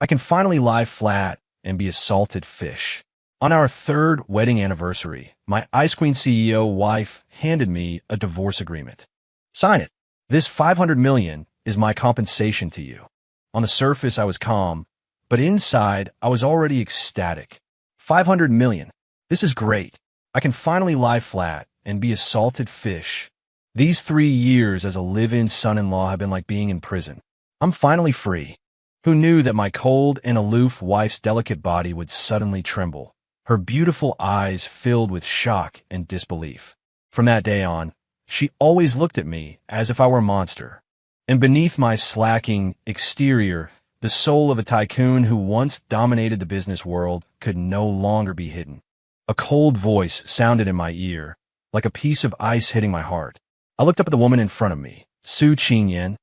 I can finally lie flat and be a salted fish. On our third wedding anniversary, my Ice Queen CEO wife handed me a divorce agreement. Sign it. This $500 million is my compensation to you. On the surface, I was calm, but inside, I was already ecstatic. $500 million. This is great. I can finally lie flat and be a salted fish. These 3 years as a live-in son-in-law have been like being in prison. I'm finally free. Who knew that my cold and aloof wife's delicate body would suddenly tremble, her beautiful eyes filled with shock and disbelief? From that day on, she always looked at me as if I were a monster. And beneath my slacking exterior, the soul of a tycoon who once dominated the business world could no longer be hidden. A cold voice sounded in my ear, like a piece of ice hitting my heart. I looked up at the woman in front of me, Su Qingyan,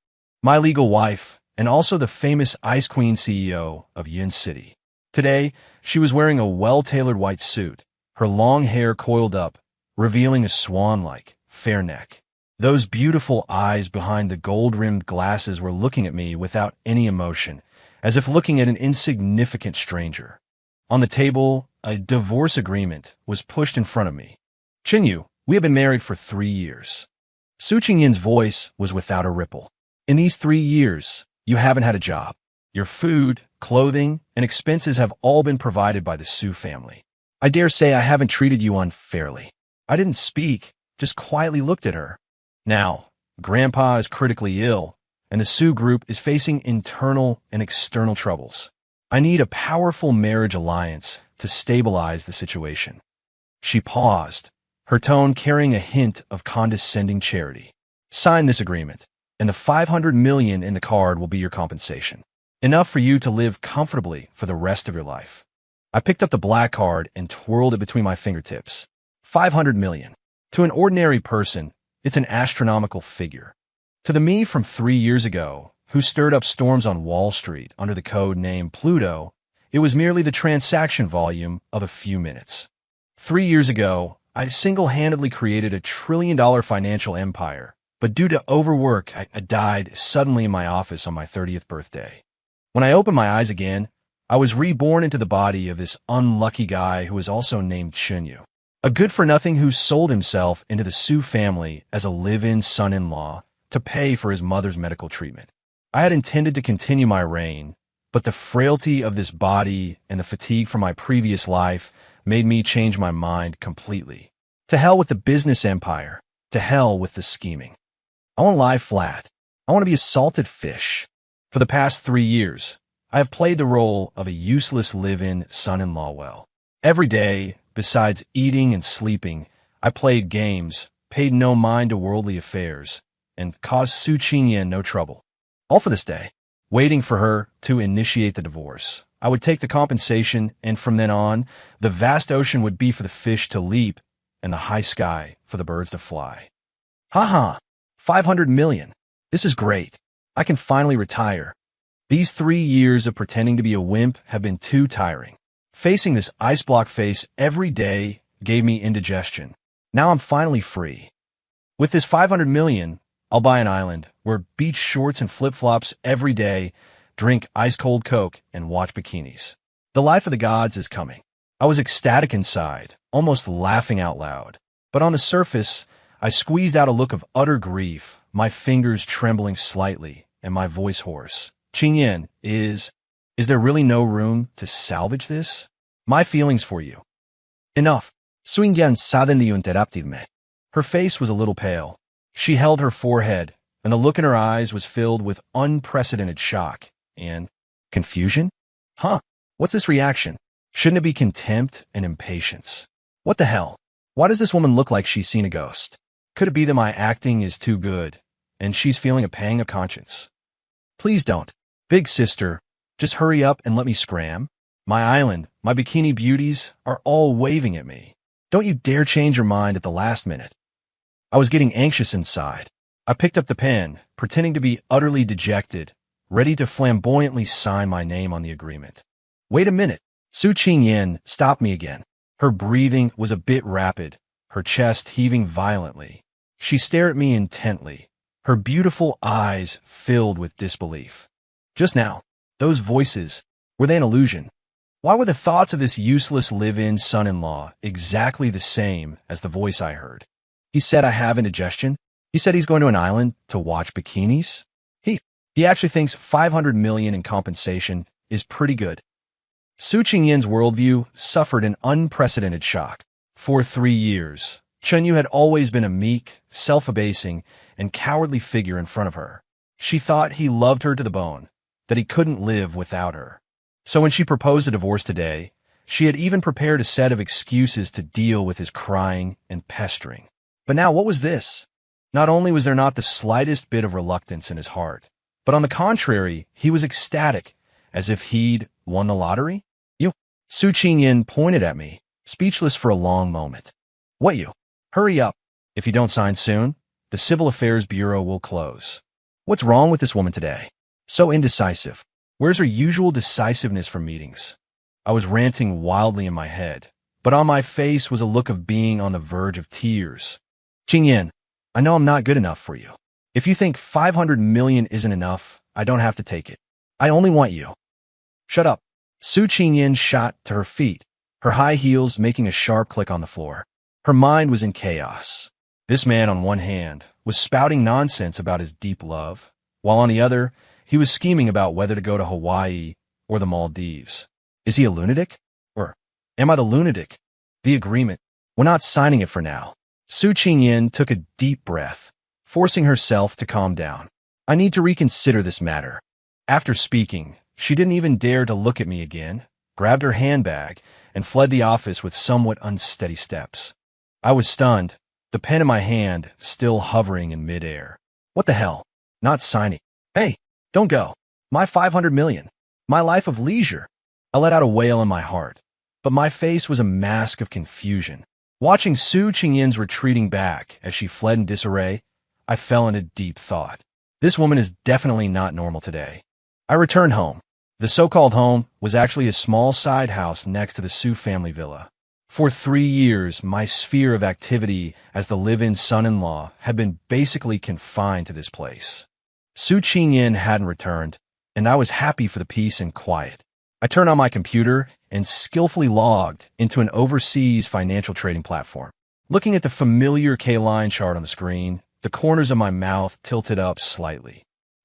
my legal wife, and also the famous Ice Queen CEO of Yin City. Today, she was wearing a well-tailored white suit, her long hair coiled up, revealing a swan-like, fair neck. Those beautiful eyes behind the gold-rimmed glasses were looking at me without any emotion, as if looking at an insignificant stranger. On the table, a divorce agreement was pushed in front of me. Qingyu, we have been married for 3 years. Su Qingyan's voice was without a ripple. In these 3 years, you haven't had a job. Your food, clothing, and expenses have all been provided by the Su family. I dare say I haven't treated you unfairly. I didn't speak, just quietly looked at her. Now, Grandpa is critically ill, and the Su group is facing internal and external troubles. I need a powerful marriage alliance to stabilize the situation. She paused, her tone carrying a hint of condescending charity. Sign this agreement, and the $500 million in the card will be your compensation. Enough for you to live comfortably for the rest of your life. I picked up the black card and twirled it between my fingertips. $500 million. To an ordinary person, it's an astronomical figure. To the me from 3 years ago, who stirred up storms on Wall Street under the code name Pluto, it was merely the transaction volume of a few minutes. 3 years ago, I single-handedly created a $1 trillion financial empire, but due to overwork, I died suddenly in my office on my 30th birthday. When I opened my eyes again, I was reborn into the body of this unlucky guy who was also named Qingyu, a good-for-nothing who sold himself into the Su family as a live-in son-in-law to pay for his mother's medical treatment. I had intended to continue my reign, but the frailty of this body and the fatigue from my previous life made me change my mind completely. To hell with the business empire. To hell with the scheming. I want to lie flat. I want to be a salted fish. For the past 3 years, I have played the role of a useless live-in son-in-law well. Every day, besides eating and sleeping, I played games, paid no mind to worldly affairs, and caused Su Qingyan no trouble. All for this day, waiting for her to initiate the divorce. I would take the compensation, and from then on, the vast ocean would be for the fish to leap and the high sky for the birds to fly. Ha! $500 million. This is great. I can finally retire. These 3 years of pretending to be a wimp have been too tiring. Facing this ice block face every day gave me indigestion. Now I'm finally free. With this $500 million, I'll buy an island, wear beach shorts and flip-flops every day, drink ice-cold Coke, and watch bikinis. The life of the gods is coming. I was ecstatic inside, almost laughing out loud. But on the surface, I squeezed out a look of utter grief, my fingers trembling slightly, and my voice hoarse. Qingyan, is there really no room to salvage this? My feelings for you. Enough. Su Qingyan suddenly interrupted me. Her face was a little pale. She held her forehead, and the look in her eyes was filled with unprecedented shock and confusion. Huh? What's this reaction? Shouldn't it be contempt and impatience? What the hell? Why does this woman look like she's seen a ghost? Could it be that my acting is too good, and she's feeling a pang of conscience? Please don't. Big sister, just hurry up and let me scram. My island, my bikini beauties are all waving at me. Don't you dare change your mind at the last minute. I was getting anxious inside. I picked up the pen, pretending to be utterly dejected, ready to flamboyantly sign my name on the agreement. Wait a minute. Su Qingyan stopped me again. Her breathing was a bit rapid, her chest heaving violently. She stared at me intently, her beautiful eyes filled with disbelief. Just now, those voices, Were they an illusion? Why were the thoughts of this useless live-in son-in-law exactly the same as the voice I heard? He said I have indigestion. He said he's going to an island to watch bikinis. He actually thinks 500 million in compensation is pretty good. Su Qingyin's worldview suffered an unprecedented shock. For 3 years, Chen Yu had always been a meek, self-abasing, and cowardly figure in front of her. She thought he loved her to the bone, that he couldn't live without her. So when she proposed a divorce today, she had even prepared a set of excuses to deal with his crying and pestering. But now what was this? Not only was there not the slightest bit of reluctance in his heart, but on the contrary, he was ecstatic, as if he'd won the lottery. You? Su Qingyin pointed at me, speechless for a long moment. What you? Hurry up. If you don't sign soon, the Civil Affairs Bureau will close. What's wrong with this woman today? So indecisive. Where's her usual decisiveness for meetings? I was ranting wildly in my head, but on my face was a look of being on the verge of tears. Qingyin, I know I'm not good enough for you. If you think 500 million isn't enough, I don't have to take it. I only want you. Shut up. Su Qingyin shot to her feet, her high heels making a sharp click on the floor. Her mind was in chaos. This man, on one hand, was spouting nonsense about his deep love, while on the other, he was scheming about whether to go to Hawaii or the Maldives. Is he a lunatic? Or am I the lunatic? The agreement. We're not signing it for now. Su Qingyin took a deep breath, forcing herself to calm down. I need to reconsider this matter. After speaking, she didn't even dare to look at me again, grabbed her handbag, and fled the office with somewhat unsteady steps. I was stunned, the pen in my hand still hovering in midair. What the hell? Not signing. Hey, don't go. My 500 million. My life of leisure. I let out a wail in my heart, but my face was a mask of confusion. Watching Su Qingyin's retreating back as she fled in disarray, I fell into deep thought. This woman is definitely not normal today. I returned home. The so-called home was actually a small side house next to the Su family villa. For 3 years, my sphere of activity as the live-in son-in-law had been basically confined to this place. Su Qingyin hadn't returned, and I was happy for the peace and quiet. I turned on my computer and skillfully logged into an overseas financial trading platform. Looking at the familiar K-line chart on the screen, the corners of my mouth tilted up slightly.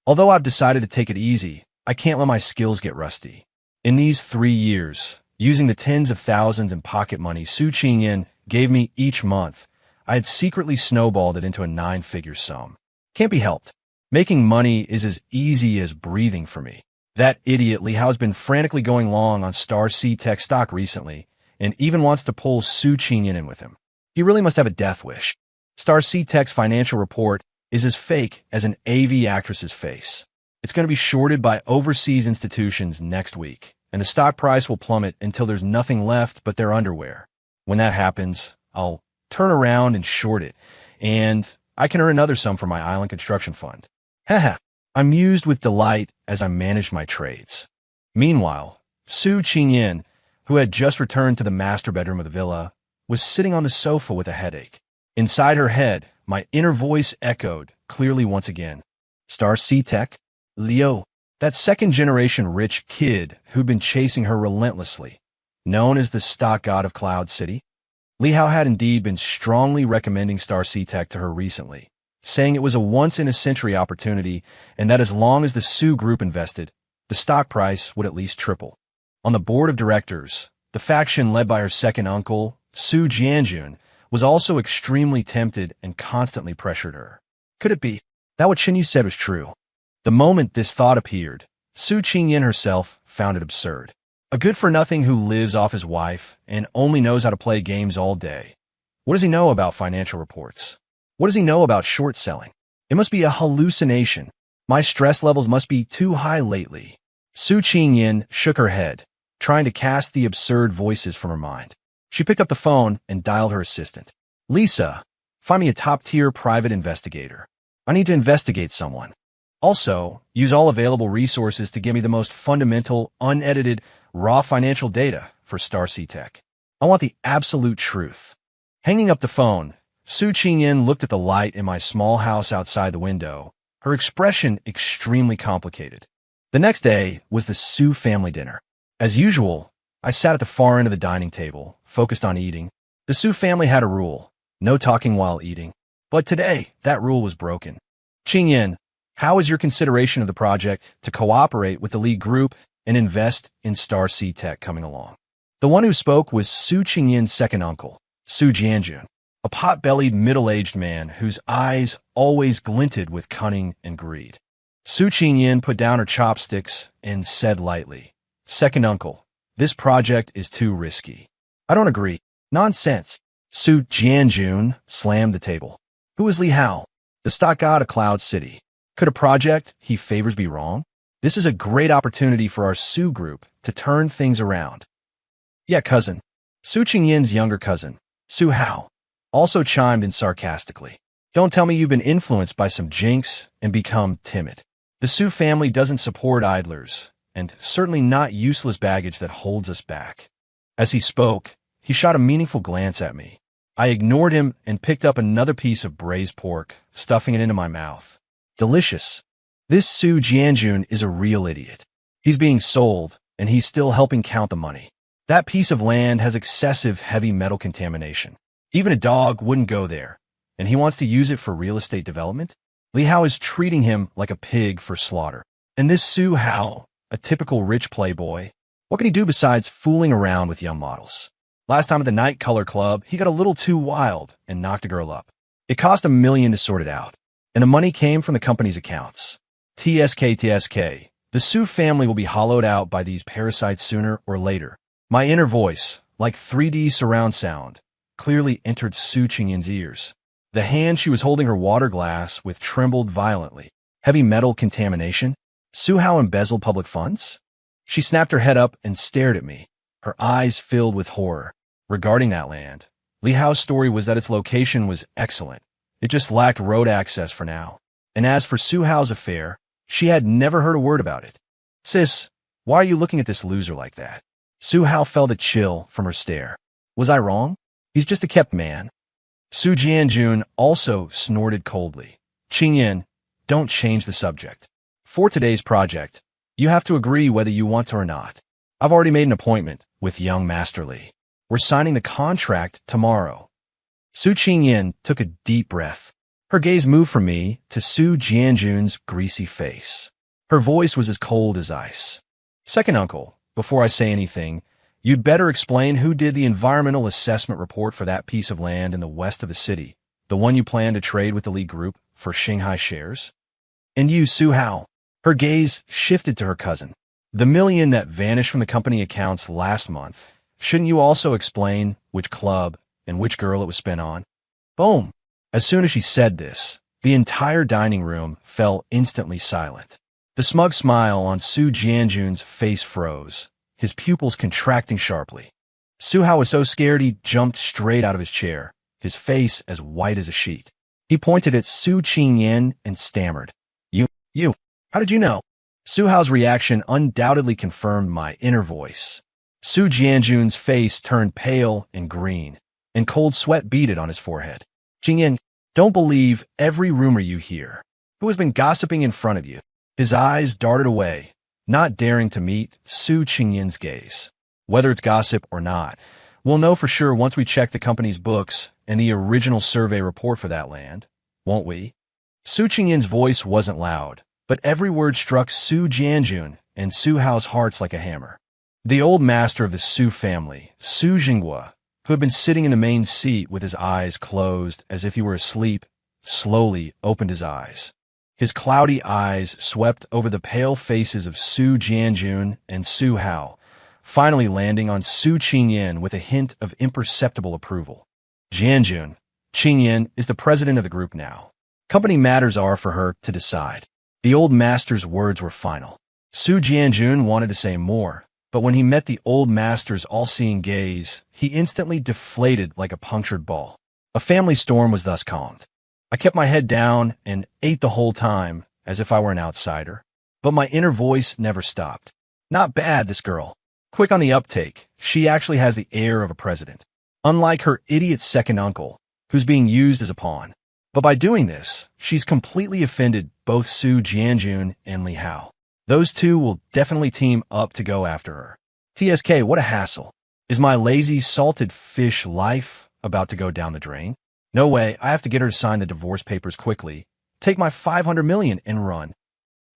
Although I've decided to take it easy, I can't let my skills get rusty. In these 3 years, using the tens of thousands in pocket money Su Qingyin gave me each month, I had secretly snowballed it into a 9-figure sum. Can't be helped. Making money is as easy as breathing for me. That idiot Li Hao's been frantically going long on Star C-Tech stock recently, and even wants to pull Su Qingyin in with him. He really must have a death wish. Star C-Tech's financial report is as fake as an AV actress's face. It's going to be shorted by overseas institutions next week, and the stock price will plummet until there's nothing left but their underwear. When that happens, I'll turn around and short it, and I can earn another sum from my island construction fund. Haha, I mused with delight as I managed my trades. Meanwhile, Su Qingyin, who had just returned to the master bedroom of the villa, was sitting on the sofa with a headache. Inside her head, my inner voice echoed clearly once again. Star C-Tech? Liu, that second-generation rich kid who'd been chasing her relentlessly, known as the stock god of Cloud City? Li Hao had indeed been strongly recommending Star C-Tech to her recently, saying it was a once-in-a-century opportunity and that as long as the Su Group invested, the stock price would at least triple. On the board of directors, the faction led by her second uncle, Su Jianjun, was also extremely tempted and constantly pressured her. Could it be that what Chen Yu said was true? The moment this thought appeared, Su Qingyin herself found it absurd. A good-for-nothing who lives off his wife and only knows how to play games all day. What does he know about financial reports? What does he know about short selling? It must be a hallucination. My stress levels must be too high lately. Su Qingyin shook her head, trying to cast the absurd voices from her mind. She picked up the phone and dialed her assistant. Lisa, find me a top-tier private investigator. I need to investigate someone. Also, use all available resources to give me the most fundamental, unedited, raw financial data for Star C-Tech. I want the absolute truth. Hanging up the phone, Su Qingyin looked at the light in my small house outside the window, her expression extremely complicated. The next day was the Su family dinner. As usual, I sat at the far end of the dining table, focused on eating. The Su family had a rule: no talking while eating. But today, that rule was broken. Qingyan, how is your consideration of the project to cooperate with the lead group and invest in Star Sea Tech coming along? The one who spoke was Su Qingyan's second uncle, Su Jianjun, a pot-bellied middle-aged man whose eyes always glinted with cunning and greed. Su Qingyan put down her chopsticks and said lightly, "Second uncle, this project is too risky." "I don't agree." "Nonsense." Su Jianjun slammed the table. Who is Li Hao, the stock god of Cloud City? Could a project he favors be wrong? This is a great opportunity for our Su group to turn things around. Yeah, cousin. Su Qingyan's younger cousin, Su Hao, also chimed in sarcastically. Don't tell me you've been influenced by some jinx and become timid. The Su family doesn't support idlers, and certainly not useless baggage that holds us back. As he spoke, he shot a meaningful glance at me. I ignored him and picked up another piece of braised pork, stuffing it into my mouth. Delicious. This Su Jianjun is a real idiot. He's being sold, and he's still helping count the money. That piece of land has excessive heavy metal contamination. Even a dog wouldn't go there, and he wants to use it for real estate development? Li Hao is treating him like a pig for slaughter. And this Su Hao, a typical rich playboy, what can he do besides fooling around with young models? Last time at the Night Color Club, he got a little too wild and knocked a girl up. It cost $1 million to sort it out, and the money came from the company's accounts. TSK. The Su family will be hollowed out by these parasites sooner or later. My inner voice, like 3D surround sound, clearly entered Su Qingyan's ears. The hand she was holding her water glass with trembled violently. Heavy metal contamination? Su Hao embezzled public funds? She snapped her head up and stared at me, her eyes filled with horror. Regarding that land, Li Hao's story was that its location was excellent. It just lacked road access for now. And as for Su Hao's affair, she had never heard a word about it. Sis, why are you looking at this loser like that? Su Hao felt a chill from her stare. Was I wrong? He's just a kept man. Su Jianjun also snorted coldly. Qingyan, don't change the subject. For today's project, you have to agree whether you want to or not. I've already made an appointment with young Master Li. We're signing the contract tomorrow. Su Qingyan took a deep breath. Her gaze moved from me to Su Jianjun's greasy face. Her voice was as cold as ice. Second uncle, before I say anything, you'd better explain who did the environmental assessment report for that piece of land in the west of the city, the one you plan to trade with the Li Group for Shanghai shares? And you, Su Hao. Her gaze shifted to her cousin. The $1 million that vanished from the company accounts last month. Shouldn't you also explain which club and which girl it was spent on? Boom! As soon as she said this, the entire dining room fell instantly silent. The smug smile on Su Jianjun's face froze, his pupils contracting sharply. Su Hao was so scared he jumped straight out of his chair, his face as white as a sheet. He pointed at Su Qingyan and stammered. You, how did you know? Su Hao's reaction undoubtedly confirmed my inner voice. Su Jianjun's face turned pale and green, and cold sweat beaded on his forehead. Qingyan, don't believe every rumor you hear. Who has been gossiping in front of you? His eyes darted away, not daring to meet Su Qingyan's gaze. Whether it's gossip or not, we'll know for sure once we check the company's books and the original survey report for that land, won't we? Su Qingyan's voice wasn't loud, but every word struck Su Jianjun and Su Hao's hearts like a hammer. The old master of the Su family, Su Jinghua, who had been sitting in the main seat with his eyes closed as if he were asleep, slowly opened his eyes. His cloudy eyes swept over the pale faces of Su Jianjun and Su Hao, finally landing on Su Qingyan with a hint of imperceptible approval. Jianjun, Qingyan is the president of the group now. Company matters are for her to decide. The old master's words were final. Su Jianjun wanted to say more, but when he met the old master's all-seeing gaze, he instantly deflated like a punctured ball. A family storm was thus calmed. I kept my head down and ate the whole time, as if I were an outsider. But my inner voice never stopped. Not bad, this girl. Quick on the uptake, she actually has the air of a president. Unlike her idiot second uncle, who's being used as a pawn. But by doing this, she's completely offended both Su Jianjun and Li Hao. Those two will definitely team up to go after her. TSK, what a hassle. Is my lazy salted fish life about to go down the drain? No way, I have to get her to sign the divorce papers quickly, take my 500 million and run.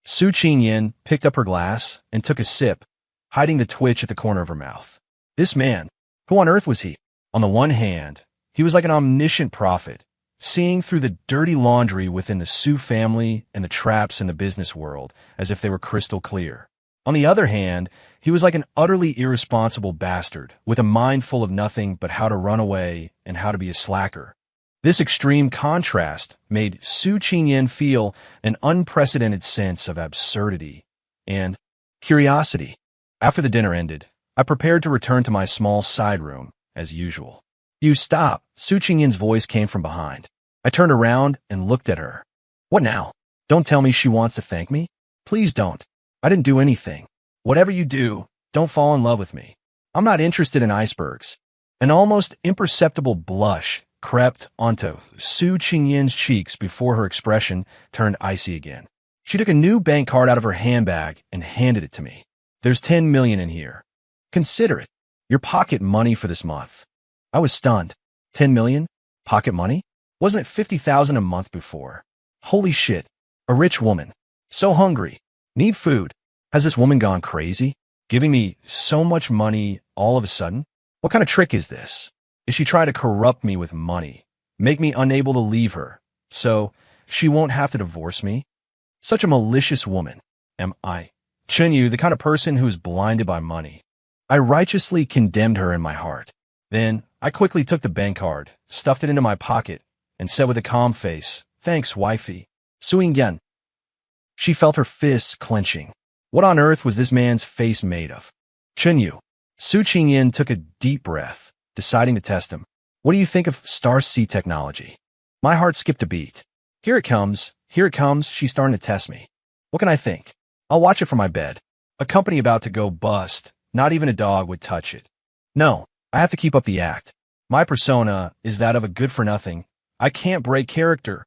Su Qingyin picked up her glass and took a sip, hiding the twitch at the corner of her mouth. This man, who on earth was he? On the one hand, he was like an omniscient prophet, seeing through the dirty laundry within the Su family and the traps in the business world as if they were crystal clear. On the other hand, he was like an utterly irresponsible bastard with a mind full of nothing but how to run away and how to be a slacker. This extreme contrast made Su Qingyin feel an unprecedented sense of absurdity and curiosity. After the dinner ended, I prepared to return to my small side room, as usual. You stop, Su Qingyin's voice came from behind. I turned around and looked at her. What now? Don't tell me she wants to thank me? Please don't. I didn't do anything. Whatever you do, don't fall in love with me. I'm not interested in icebergs. An almost imperceptible blush crept onto Su Qingyin's cheeks before her expression turned icy again. She took a new bank card out of her handbag and handed it to me. There's 10 million in here. Consider it. Your pocket money for this month. I was stunned. 10 million? Pocket money? Wasn't it 50,000 a month before? Holy shit. A rich woman. So hungry. Need food. Has this woman gone crazy? Giving me so much money all of a sudden? What kind of trick is this? Is she trying to corrupt me with money? Make me unable to leave her, so she won't have to divorce me? Such a malicious woman. Am I? Chen Yu, the kind of person who is blinded by money. I righteously condemned her in my heart. Then I quickly took the bank card, stuffed it into my pocket, and said with a calm face, "Thanks, wifey." Suing-gen. She felt her fists clenching. What on earth was this man's face made of? Chen Yu. Su Qingyin took a deep breath, deciding to test him. What do you think of Star C technology? My heart skipped a beat. Here it comes, she's starting to test me. What can I think? I'll watch it from my bed. A company about to go bust, not even a dog would touch it. No, I have to keep up the act. My persona is that of a good-for-nothing. I can't break character.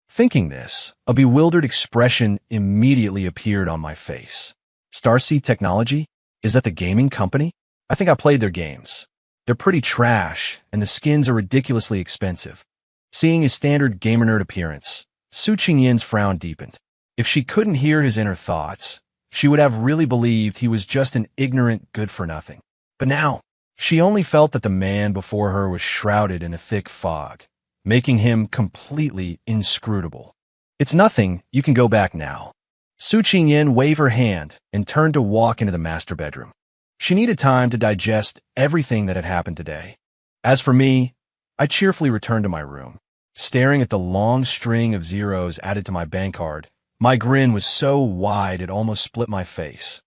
Thinking this, a bewildered expression immediately appeared on my face. Star C Technology? Is that the gaming company? I think I played their games. They're pretty trash, and the skins are ridiculously expensive. Seeing his standard gamer nerd appearance, Su Qingyin's frown deepened. If she couldn't hear his inner thoughts, she would have really believed he was just an ignorant good-for-nothing. But now, she only felt that the man before her was shrouded in a thick fog, making him completely inscrutable. It's nothing, you can go back now. Su Qingyin waved her hand and turned to walk into the master bedroom. She needed time to digest everything that had happened today. As for me, I cheerfully returned to my room. Staring at the long string of zeros added to my bank card, my grin was so wide it almost split my face.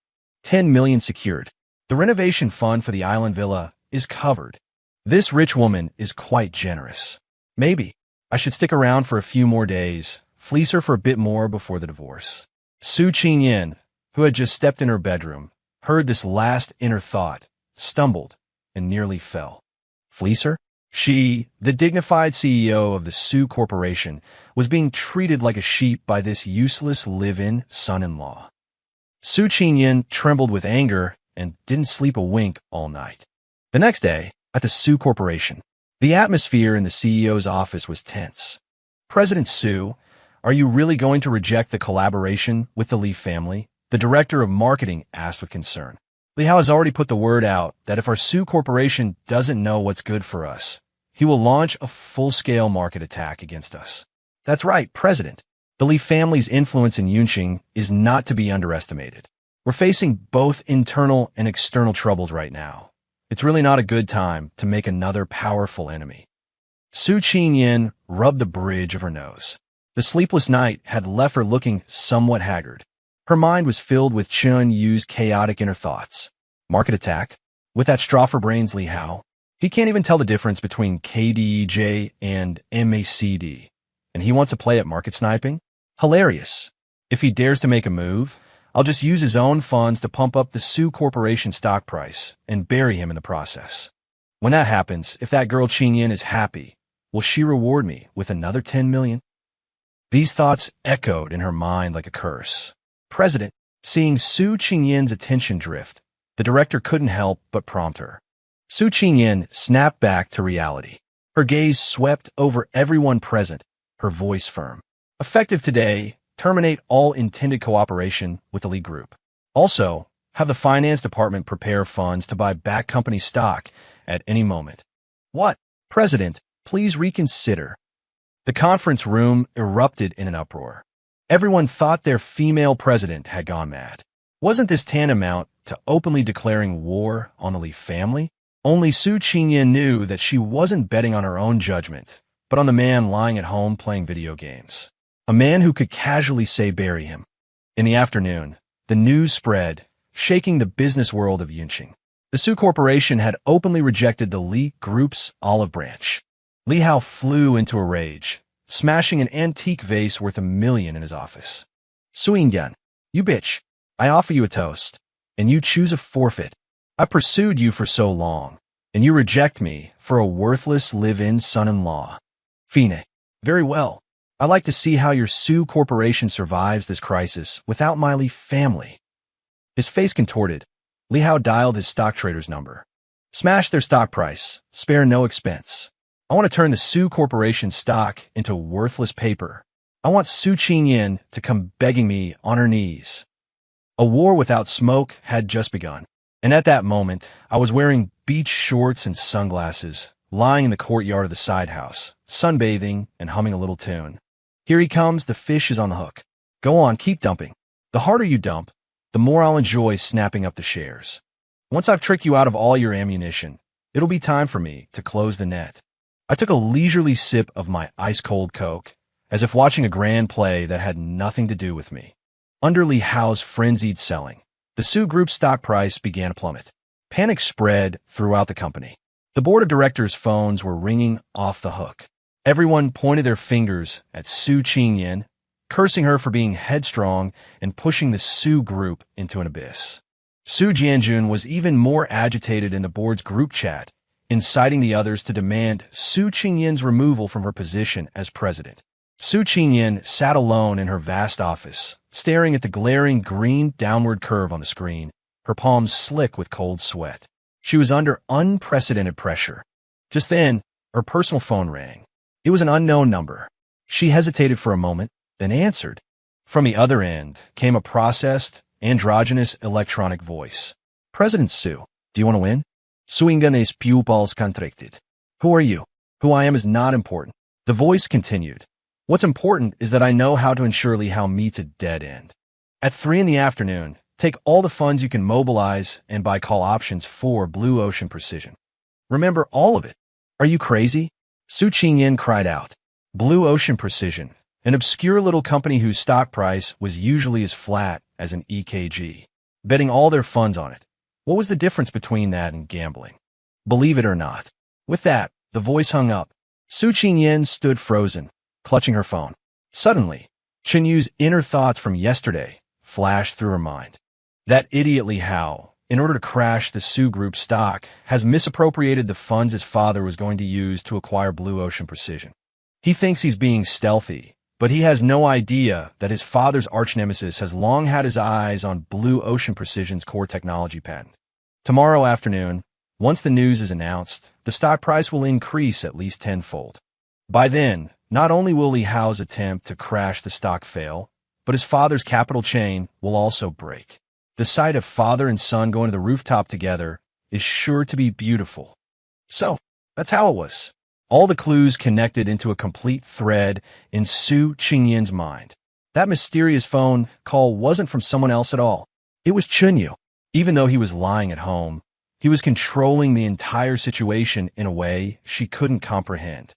10 million secured. The renovation fund for the island villa is covered. This rich woman is quite generous. Maybe I should stick around for a few more days, fleece her for a bit more before the divorce. Su Qingyin, who had just stepped in her bedroom, heard this last inner thought, stumbled, and nearly fell. Fleece her? She, the dignified CEO of the Su Corporation, was being treated like a sheep by this useless live-in son-in-law. Su Qingyin trembled with anger and didn't sleep a wink all night. The next day, at the Su Corporation, the atmosphere in the CEO's office was tense. President Su, are you really going to reject the collaboration with the Li family? The director of marketing asked with concern. Li Hao has already put the word out that if our Su Corporation doesn't know what's good for us, he will launch a full-scale market attack against us. That's right, President. The Li family's influence in Yunqing is not to be underestimated. We're facing both internal and external troubles right now. It's really not a good time to make another powerful enemy. Su Qingyin rubbed the bridge of her nose. The sleepless night had left her looking somewhat haggard. Her mind was filled with Chen Yu's chaotic inner thoughts. Market attack? With that straw for brains Li Hao? He can't even tell the difference between KDEJ and MACD. And he wants to play at market sniping? Hilarious. If he dares to make a move, I'll just use his own funds to pump up the Su Corporation stock price and bury him in the process. When that happens, if that girl Qingyin is happy, will she reward me with another 10 million? These thoughts echoed in her mind like a curse. President, seeing Su Qingyin's attention drift, The director couldn't help but prompt her. Su Qingyan snapped back to reality. Her gaze swept over everyone present, her voice firm. Effective today, terminate all intended cooperation with the lead group. Also, have the finance department prepare funds to buy back company stock at any moment. What? President, please reconsider. The conference room erupted in an uproar. Everyone thought their female president had gone mad. Wasn't this tantamount to openly declaring war on the Li family? Only Su Qingyan knew that she wasn't betting on her own judgment, but on the man lying at home playing video games. A man who could casually say bury him. In the afternoon, the news spread, shaking the business world of Yunqing. The Su Corporation had openly rejected the Li Group's olive branch. Li Hao flew into a rage, smashing an antique vase worth $1 million in his office. Su Yingyan, you bitch. I offer you a toast, and you choose a forfeit. I pursued you for so long, and you reject me for a worthless live-in son-in-law. Fine. Very well. I like to see how your Su Corporation survives this crisis without my Li family. His face contorted. Li Hao dialed his stock trader's number. Smash their stock price. Spare no expense. I want to turn the Su Corporation stock into worthless paper. I want Su Qingyan to come begging me on her knees. A war without smoke had just begun. And at that moment, I was wearing beach shorts and sunglasses, lying in the courtyard of the side house, sunbathing and humming a little tune. Here he comes, the fish is on the hook. Go on, keep dumping. The harder you dump, the more I'll enjoy snapping up the shares. Once I've tricked you out of all your ammunition, it'll be time for me to close the net. I took a leisurely sip of my ice-cold Coke, as if watching a grand play that had nothing to do with me. Under Li Hao's frenzied selling, the Su Group stock price began to plummet. Panic spread throughout the company. The board of directors' phones were ringing off the hook. Everyone pointed their fingers at Su Qingyan, cursing her for being headstrong and pushing the Su Group into an abyss. Su Jianjun was even more agitated in the board's group chat, inciting the others to demand Su Qingyan's removal from her position as president. Su Qingyan sat alone in her vast office, staring at the glaring green downward curve on the screen, her palms slick with cold sweat. She was under unprecedented pressure. Just then, her personal phone rang. It was an unknown number. She hesitated for a moment, then answered. From the other end came a processed, androgynous electronic voice. President Su, do you want to win? Suingen es pupils contracted. Who are you? Who I am is not important. The voice continued. What's important is that I know how to ensure Li Hao meets a dead end. At 3 in the afternoon, take all the funds you can mobilize and buy call options for Blue Ocean Precision. Remember all of it. Are you crazy? Su Qingyan cried out. Blue Ocean Precision, an obscure little company whose stock price was usually as flat as an EKG. Betting all their funds on it. What was the difference between that and gambling? Believe it or not. With that, the voice hung up. Su Qingyan stood frozen, clutching her phone. Suddenly, Chen Yu's inner thoughts from yesterday flashed through her mind. That idiot Li Hao, in order to crash the Su Group stock, has misappropriated the funds his father was going to use to acquire Blue Ocean Precision. He thinks he's being stealthy, but he has no idea that his father's arch-nemesis has long had his eyes on Blue Ocean Precision's core technology patent. Tomorrow afternoon, once the news is announced, the stock price will increase at least tenfold. By then, not only will Li Hao's attempt to crash the stock fail, but his father's capital chain will also break. The sight of father and son going to the rooftop together is sure to be beautiful. So, that's how it was. All the clues connected into a complete thread in Su Qingyan's mind. That mysterious phone call wasn't from someone else at all. It was Chunyu. Even though he was lying at home, he was controlling the entire situation in a way she couldn't comprehend.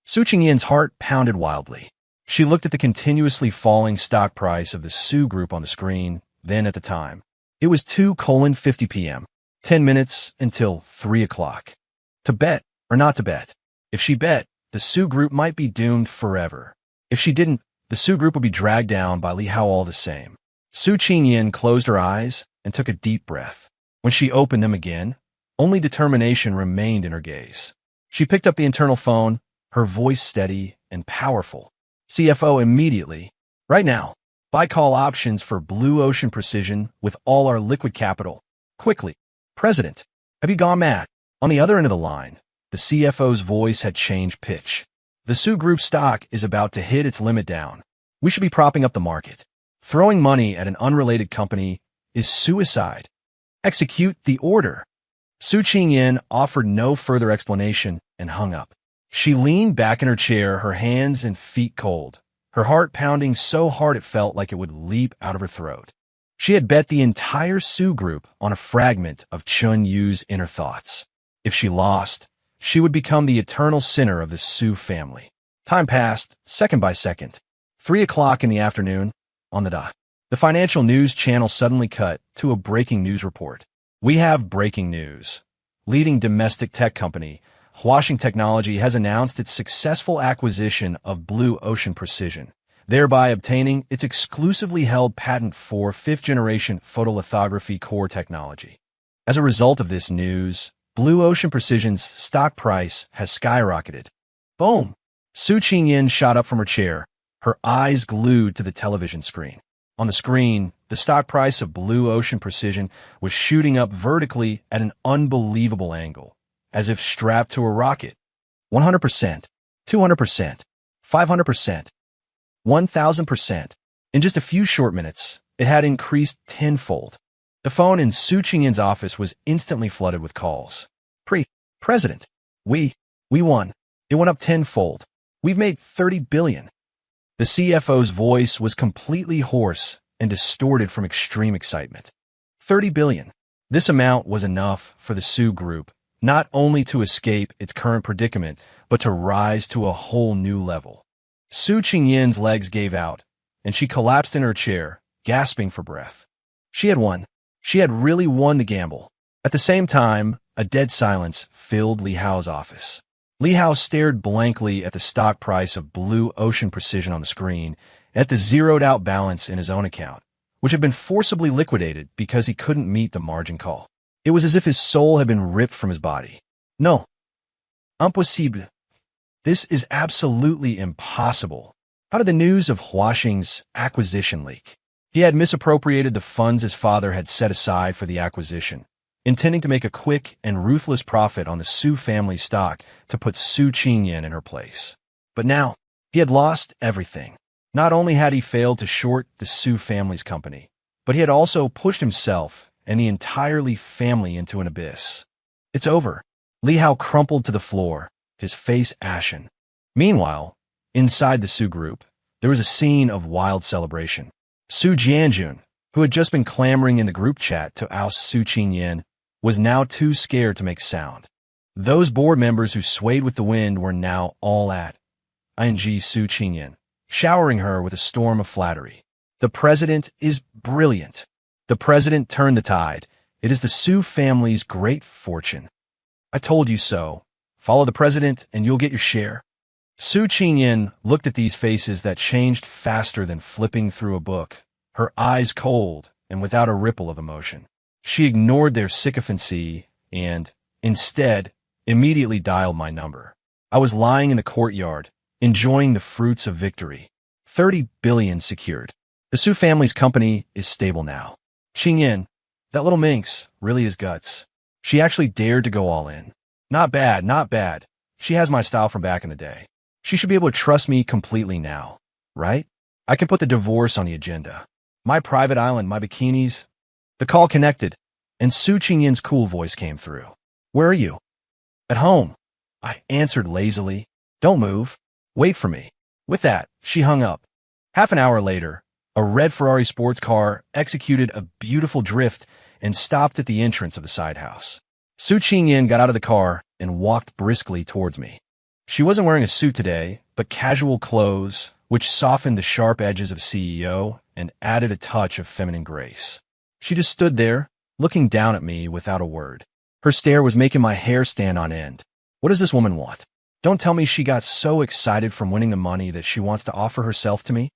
Su Qingyan's heart pounded wildly. She looked at the continuously falling stock price of the Su Group on the screen, then at the time. It was 2:50 p.m., 10 minutes until 3 o'clock. To bet or not to bet? If she bet, the Su Group might be doomed forever. If she didn't, the Su Group would be dragged down by Li Hao all the same. Su Qingyan closed her eyes and took a deep breath. When she opened them again, only determination remained in her gaze. She picked up the internal phone, her voice steady and powerful. CFO immediately. Right now. Buy call options for Blue Ocean Precision with all our liquid capital. Quickly. President, have you gone mad? On the other end of the line, the CFO's voice had changed pitch. The Su Group stock is about to hit its limit down. We should be propping up the market. Throwing money at an unrelated company is suicide. Execute the order. Su Qingyan offered no further explanation and hung up. She leaned back in her chair, her hands and feet cold, her heart pounding so hard it felt like it would leap out of her throat. She had bet the entire Su Group on a fragment of Chun Yu's inner thoughts. If she lost, she would become the eternal sinner of the Su family. Time passed, second by second. 3 o'clock in the afternoon, on the dot. The financial news channel suddenly cut to a breaking news report. We have breaking news. Leading domestic tech company, Huaxing Technology, has announced its successful acquisition of Blue Ocean Precision, thereby obtaining its exclusively held patent for 5th-generation photolithography core technology. As a result of this news, Blue Ocean Precision's stock price has skyrocketed. Boom! Su Qingyan shot up from her chair, her eyes glued to the television screen. On the screen, the stock price of Blue Ocean Precision was shooting up vertically at an unbelievable angle, as if strapped to a rocket. 100%, 200%, 500%, 1,000%. In just a few short minutes, it had increased tenfold. The phone in Su Qingyan's office was instantly flooded with calls. President, we won. It went up tenfold. We've made 30 billion. The CFO's voice was completely hoarse and distorted from extreme excitement. 30 billion. This amount was enough for the Su Group, not only to escape its current predicament, but to rise to a whole new level. Su Qingyan's legs gave out, and she collapsed in her chair, gasping for breath. She had won. She had really won the gamble. At the same time, a dead silence filled Li Hao's office. Li Hao stared blankly at the stock price of Blue Ocean Precision on the screen, and at the zeroed-out balance in his own account, which had been forcibly liquidated because he couldn't meet the margin call. It was as if his soul had been ripped from his body. No. Impossible. This is absolutely impossible. How did the news of Huaxing's acquisition leak? He had misappropriated the funds his father had set aside for the acquisition, intending to make a quick and ruthless profit on the Su family stock to put Su Qingyan in her place. But now, he had lost everything. Not only had he failed to short the Su family's company, but he had also pushed himself and the entire Li family into an abyss. It's over. Li Hao crumpled to the floor, his face ashen. Meanwhile, inside the Su Group, there was a scene of wild celebration. Su Jianjun, who had just been clamoring in the group chat to oust Su Qingyan, was now too scared to make sound. Those board members who swayed with the wind were now all at ing Su Qingyan, showering her with a storm of flattery. The president is brilliant. The president turned the tide. It is the Su family's great fortune. I told you so. Follow the president and you'll get your share. Su Qingyan looked at these faces that changed faster than flipping through a book, her eyes cold and without a ripple of emotion. She ignored their sycophancy and, instead, immediately dialed my number. I was lying in the courtyard, enjoying the fruits of victory. 30 billion secured. The Su family's company is stable now. Qingyan, that little minx, really is guts. She actually dared to go all in. Not bad, not bad. She has my style from back in the day. She should be able to trust me completely now, right? I can put the divorce on the agenda. My private island, my bikinis. The call connected, and Su Qingyan's cool voice came through. Where are you? At home. I answered lazily. Don't move. Wait for me. With that, she hung up. Half an hour later, a red Ferrari sports car executed a beautiful drift and stopped at the entrance of the side house. Su Qingyan got out of the car and walked briskly towards me. She wasn't wearing a suit today, but casual clothes, which softened the sharp edges of CEO and added a touch of feminine grace. She just stood there, looking down at me without a word. Her stare was making my hair stand on end. What does this woman want? Don't tell me she got so excited from winning the money that she wants to offer herself to me.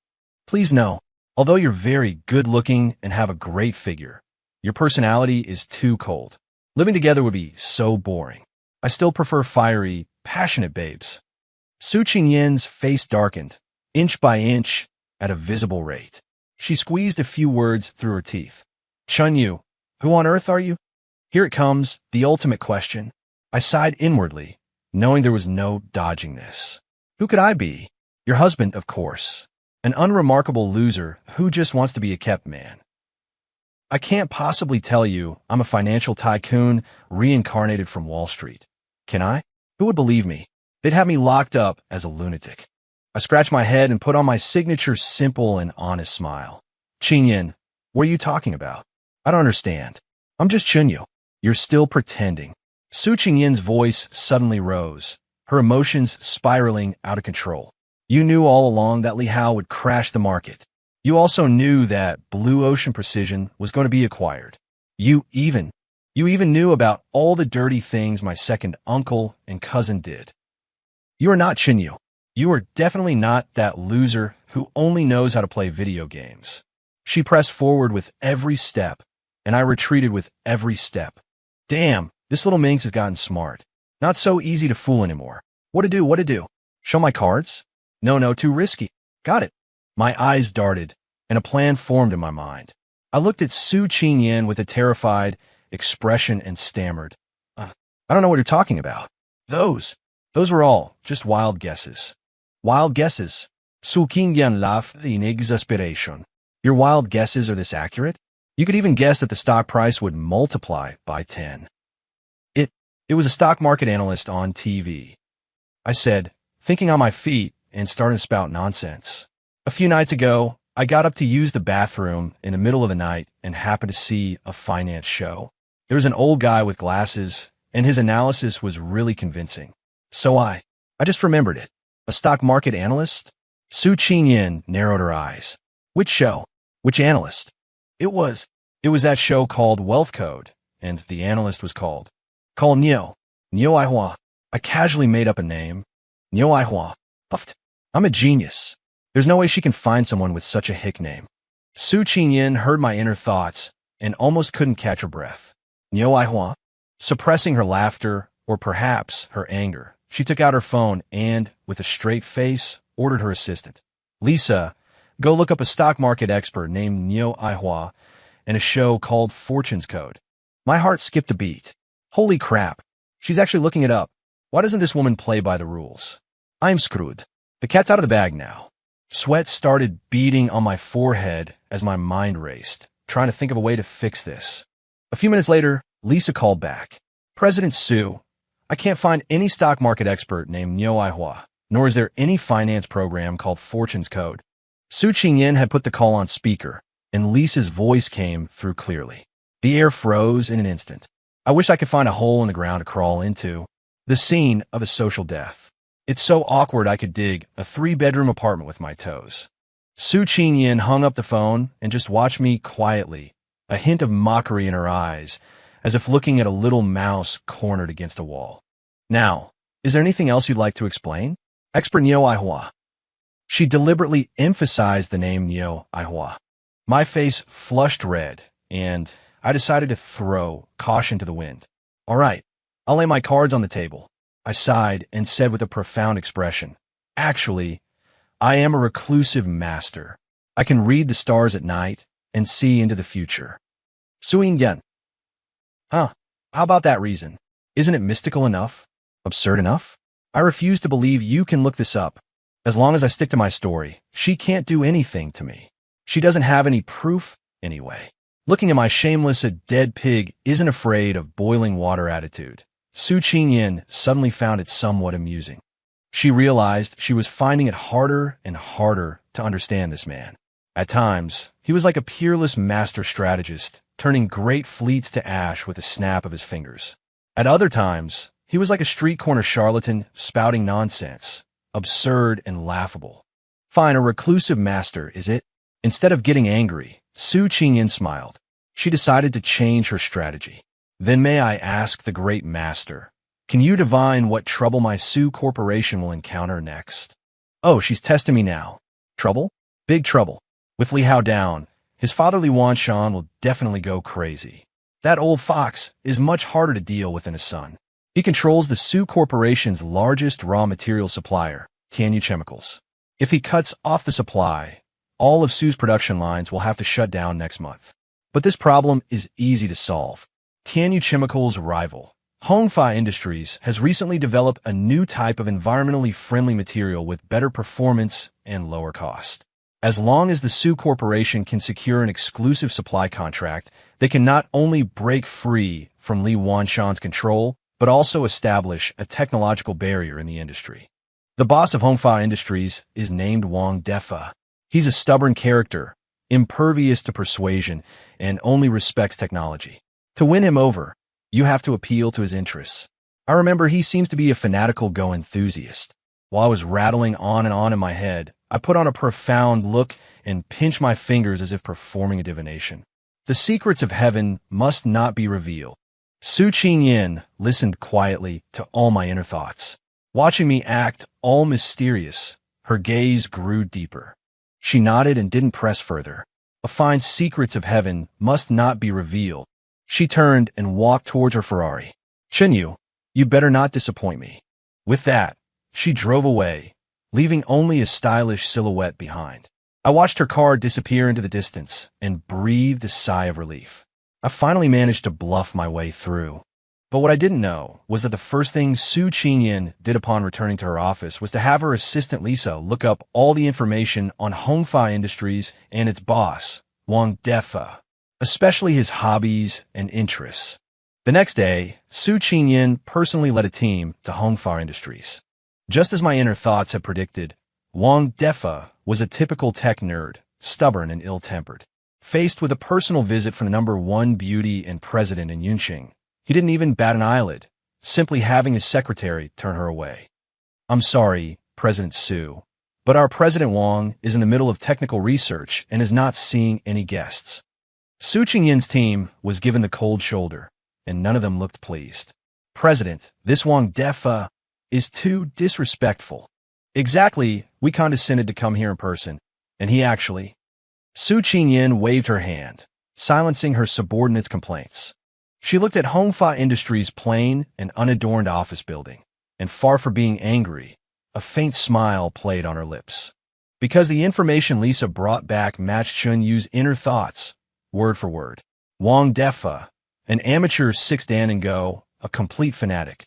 Please no. Although you're very good-looking and have a great figure, your personality is too cold. Living together would be so boring. I still prefer fiery, passionate babes. Su Qingyan's face darkened, inch by inch, at a visible rate. She squeezed a few words through her teeth. Chun Yu, who on earth are you? Here it comes, the ultimate question. I sighed inwardly, knowing there was no dodging this. Who could I be? Your husband, of course. An unremarkable loser who just wants to be a kept man. I can't possibly tell you I'm a financial tycoon reincarnated from Wall Street. Can I? Who would believe me? They'd have me locked up as a lunatic. I scratched my head and put on my signature simple and honest smile. Qingyan, what are you talking about? I don't understand. I'm just Chunyu. You're still pretending. Su Qingyan's voice suddenly rose, her emotions spiraling out of control. You knew all along that Li Hao would crash the market. You also knew that Blue Ocean Precision was going to be acquired. You even knew about all the dirty things my second uncle and cousin did. You are not Qingyu. You are definitely not that loser who only knows how to play video games. She pressed forward with every step, and I retreated with every step. Damn, this little minx has gotten smart. Not so easy to fool anymore. What to do? Show my cards? No, too risky. Got it. My eyes darted, and a plan formed in my mind. I looked at Su Qingyan with a terrified expression and stammered. I don't know what you're talking about. Those were all just wild guesses. Wild guesses. Su Qingyan laughed in exasperation. Your wild guesses are this accurate? You could even guess that the stock price would multiply by 10. It was a stock market analyst on TV. I said, thinking on my feet and starting to spout nonsense. A few nights ago, I got up to use the bathroom in the middle of the night and happened to see a finance show. There was an old guy with glasses, and his analysis was really convincing. So I just remembered it. A stock market analyst? Su Qingyan narrowed her eyes. Which show? Which analyst? It was that show called Wealth Code, and the analyst was called Nio Aihua. I casually made up a name. Nio Aihua. Puffed. I'm a genius. There's no way she can find someone with such a hick name. Su Qingyan heard my inner thoughts and almost couldn't catch her breath. Nio Aihua? Suppressing her laughter, or perhaps her anger, she took out her phone and, with a straight face, ordered her assistant. Lisa, go look up a stock market expert named Nio Aihua and a show called Fortune's Code. My heart skipped a beat. Holy crap. She's actually looking it up. Why doesn't this woman play by the rules? I'm screwed. The cat's out of the bag now. Sweat started beading on my forehead as my mind raced, trying to think of a way to fix this. A few minutes later, Lisa called back. President Su, I can't find any stock market expert named Nio Aihua, nor is there any finance program called Fortune's Code. Su Qingyan had put the call on speaker, and Lisa's voice came through clearly. The air froze in an instant. I wish I could find a hole in the ground to crawl into. The scene of a social death. It's so awkward I could dig a 3-bedroom apartment with my toes. Su Qingyan hung up the phone and just watched me quietly, a hint of mockery in her eyes, as if looking at a little mouse cornered against a wall. Now, is there anything else you'd like to explain? Expert Nio Aihua. She deliberately emphasized the name Nio Aihua. My face flushed red, and I decided to throw caution to the wind. All right, I'll lay my cards on the table. I sighed and said with a profound expression, actually, I am a reclusive master. I can read the stars at night and see into the future. Su Qingyan. Huh, how about that reason? Isn't it mystical enough? Absurd enough? I refuse to believe you can look this up. As long as I stick to my story, she can't do anything to me. She doesn't have any proof anyway. Looking at my shameless a dead pig isn't afraid of boiling water attitude, Su Qingyan suddenly found it somewhat amusing. She realized she was finding it harder and harder to understand this man. At times, he was like a peerless master strategist, turning great fleets to ash with a snap of his fingers. At other times, he was like a street corner charlatan spouting nonsense, absurd and laughable. Fine, a reclusive master, is it? Instead of getting angry, Su Qingyan smiled. She decided to change her strategy. Then may I ask the great master, can you divine what trouble my Su Corporation will encounter next? Oh, she's testing me now. Trouble? Big trouble. With Li Hao down, his fatherly Wanshan will definitely go crazy. That old fox is much harder to deal with than his son. He controls the Su Corporation's largest raw material supplier, Tianyu Chemicals. If he cuts off the supply, all of Su's production lines will have to shut down next month. But this problem is easy to solve. Tianyu Chemical's rival, Hongfa Industries, has recently developed a new type of environmentally friendly material with better performance and lower cost. As long as the Su Corporation can secure an exclusive supply contract, they can not only break free from Li Wanshan's control, but also establish a technological barrier in the industry. The boss of Hongfa Industries is named Wang Defa. He's a stubborn character, impervious to persuasion, and only respects technology. To win him over, you have to appeal to his interests. I remember he seems to be a fanatical Go enthusiast. While I was rattling on and on in my head, I put on a profound look and pinched my fingers as if performing a divination. The secrets of heaven must not be revealed. Su Qingyan listened quietly to all my inner thoughts. Watching me act all mysterious, her gaze grew deeper. She nodded and didn't press further. The fine secrets of heaven must not be revealed. She turned and walked towards her Ferrari. Chenyu, you better not disappoint me. With that, she drove away, leaving only a stylish silhouette behind. I watched her car disappear into the distance and breathed a sigh of relief. I finally managed to bluff my way through. But what I didn't know was that the first thing Su Qingyan did upon returning to her office was to have her assistant Lisa look up all the information on Hongfa Industries and its boss, Wang Defa, especially his hobbies and interests. The next day, Su Qingyan personally led a team to Hongfa Industries. Just as my inner thoughts had predicted, Wang Defa was a typical tech nerd, stubborn and ill-tempered. Faced with a personal visit from the #1 beauty and president in Yunqing, he didn't even bat an eyelid, simply having his secretary turn her away. I'm sorry, President Su, but our President Wang is in the middle of technical research and is not seeing any guests. Su Qingyan's team was given the cold shoulder, and none of them looked pleased. President, this Wang Defa is too disrespectful. Exactly, we condescended to come here in person, and he actually... Su Qingyan waved her hand, silencing her subordinates' complaints. She looked at Hongfa Industries' plain and unadorned office building, and far from being angry, a faint smile played on her lips. Because the information Lisa brought back matched Chunyu's inner thoughts, word for word. Wang Defa, an amateur 6th Dan and Go, a complete fanatic.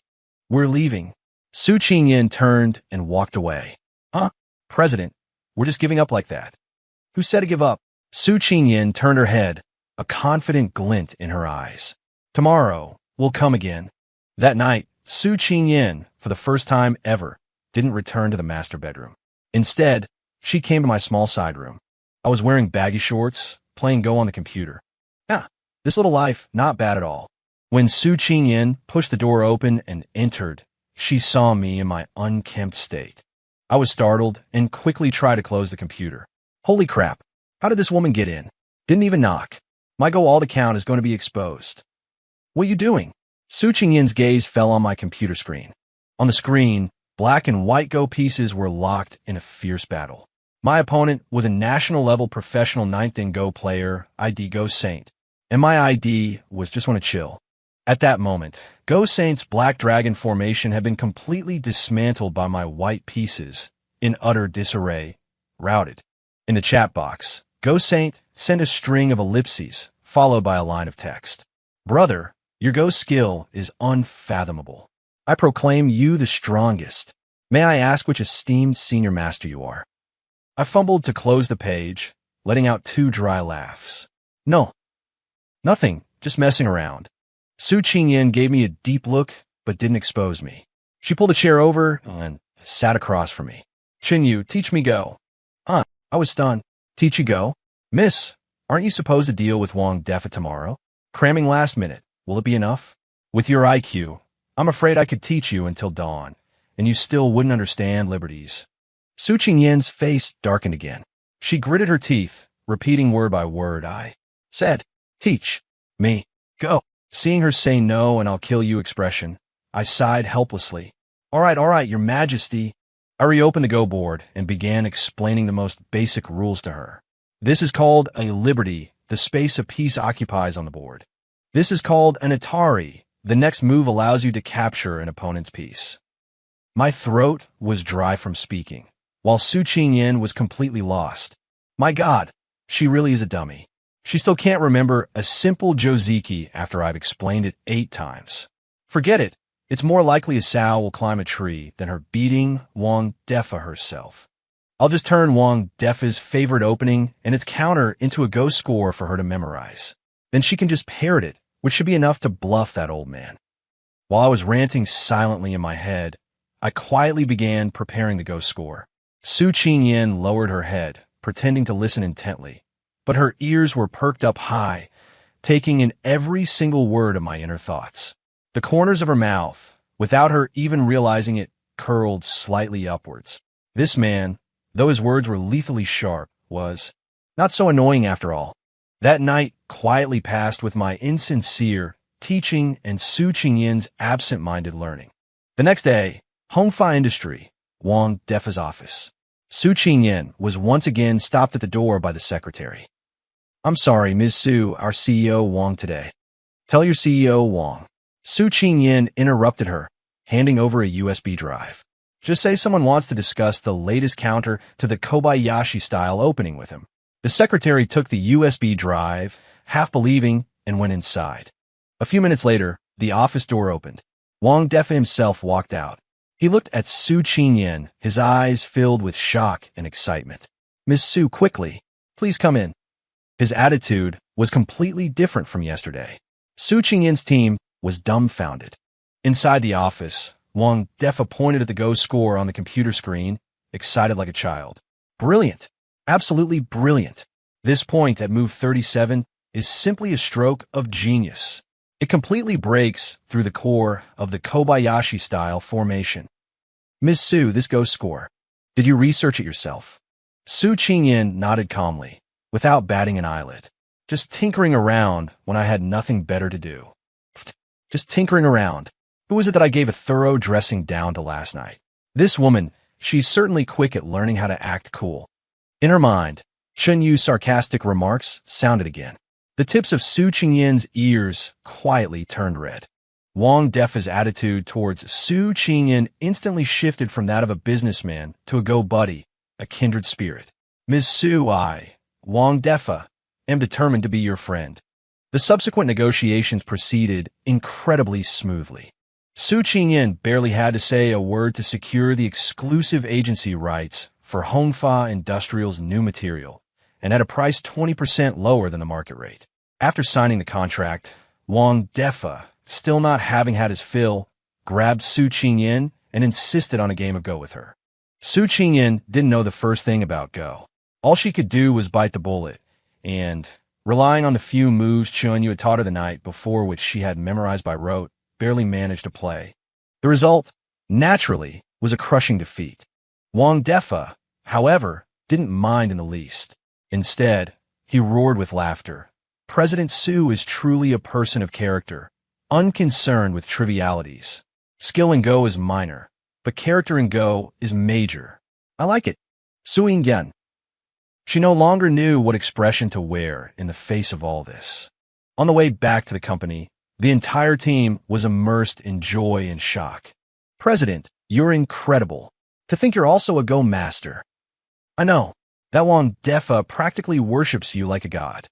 We're leaving. Su Qingyan turned and walked away. Huh? President, we're just giving up like that. Who said to give up? Su Qingyan turned her head, a confident glint in her eyes. Tomorrow, we'll come again. That night, Su Qingyan, for the first time ever, didn't return to the master bedroom. Instead, she came to my small side room. I was wearing baggy shorts, playing Go on the computer. This little life, not bad at all. When Su Qingyan pushed the door open and entered, she saw me in my unkempt state. I was startled and quickly tried to close the computer. Holy crap, how did this woman get in? Didn't even knock. My Go alt account is going to be exposed. What are you doing? Su Qingyan's gaze fell on my computer screen. On the screen, black and white Go pieces were locked in a fierce battle. My opponent was a national-level professional 9th Dan Go player, ID Go Saint, and my ID was just want to chill. At that moment, Go Saint's Black Dragon formation had been completely dismantled by my white pieces, in utter disarray, routed. In the chat box, Go Saint sent a string of ellipses, followed by a line of text. Brother, your Go skill is unfathomable. I proclaim you the strongest. May I ask which esteemed senior master you are? I fumbled to close the page, letting out 2 dry laughs. No. Nothing, just messing around. Su Qingyan gave me a deep look, but didn't expose me. She pulled a chair over and sat across from me. Chenyu, teach me Go. I was stunned. Teach you Go? Miss, aren't you supposed to deal with Wang Defa tomorrow? Cramming last minute, will it be enough? With your IQ, I'm afraid I could teach you until dawn, and you still wouldn't understand liberties. Su Qingyan's face darkened again. She gritted her teeth, repeating word by word. I said, teach me Go. Seeing her say no and I'll kill you expression, I sighed helplessly. All right, your majesty. I reopened the Go board and began explaining the most basic rules to her. This is called a liberty. The space a piece occupies on the board. This is called an Atari. The next move allows you to capture an opponent's piece. My throat was dry from speaking, while Su Qingyan was completely lost. My God, she really is a dummy. She still can't remember a simple Joziki after I've explained it 8 times. Forget it. It's more likely Asao will climb a tree than her beating Wang Defa herself. I'll just turn Wang Defa's favorite opening and its counter into a go score for her to memorize. Then she can just parrot it, which should be enough to bluff that old man. While I was ranting silently in my head, I quietly began preparing the go score. Su Qingyan lowered her head, pretending to listen intently, but her ears were perked up high, taking in every single word of my inner thoughts. The corners of her mouth, without her even realizing it, curled slightly upwards. This man, though his words were lethally sharp, was not so annoying after all. That night quietly passed with my insincere teaching and Su Qingyan's absent-minded learning. The next day, Hongfa Industry, Wang Defa's office. Su Qingyan was once again stopped at the door by the secretary. "I'm sorry, Ms. Su, our CEO Wang today." "Tell your CEO Wang." Su Qingyan interrupted her, handing over a USB drive. "Just say someone wants to discuss the latest counter to the Kobayashi-style opening with him." The secretary took the USB drive, half believing, and went inside. A few minutes later, the office door opened. Wang Defa himself walked out. He looked at Su Qingyan, his eyes filled with shock and excitement. "Miss Su, quickly, please come in." His attitude was completely different from yesterday. Su Qingyan's team was dumbfounded. Inside the office, Wang Defa pointed at the go score on the computer screen, excited like a child. "Brilliant. Absolutely brilliant. This point at move 37 is simply a stroke of genius. It completely breaks through the core of the Kobayashi-style formation." "Miss Su, this go score. Did you research it yourself?" Su Qingyan nodded calmly, without batting an eyelid. "Just tinkering around when I had nothing better to do." "Just tinkering around. Who is it that I gave a thorough dressing down to last night? This woman, she's certainly quick at learning how to act cool." In her mind, Chen Yu's sarcastic remarks sounded again. The tips of Su Qingyan's ears quietly turned red. Wang Defa's attitude towards Su Qingyan instantly shifted from that of a businessman to a go-buddy, a kindred spirit. "Ms. Su, Wang Defa, am determined to be your friend." The subsequent negotiations proceeded incredibly smoothly. Su Qingyan barely had to say a word to secure the exclusive agency rights for Hongfa Industrial's new material, and at a price 20% lower than the market rate. After signing the contract, Wang Defa, still not having had his fill, grabbed Su Qingyan and insisted on a game of Go with her. Su Qingyan didn't know the first thing about Go. All she could do was bite the bullet, and, relying on the few moves Chen Yu had taught her the night before which she had memorized by rote, barely managed to play. The result, naturally, was a crushing defeat. Wang Defa, however, didn't mind in the least. Instead, he roared with laughter. President Su is truly a person of character, unconcerned with trivialities. Skill in Go is minor, but character in Go is major. I like it. Su Yingyan. She no longer knew what expression to wear in the face of all this. On the way back to the company, the entire team was immersed in joy and shock. "President, you're incredible. To think you're also a Go master." "I know. That Wang Defa practically worships you like a god."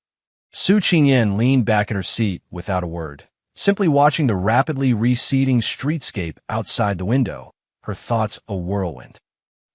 Su Qingyan leaned back in her seat without a word, simply watching the rapidly receding streetscape outside the window, her thoughts a whirlwind.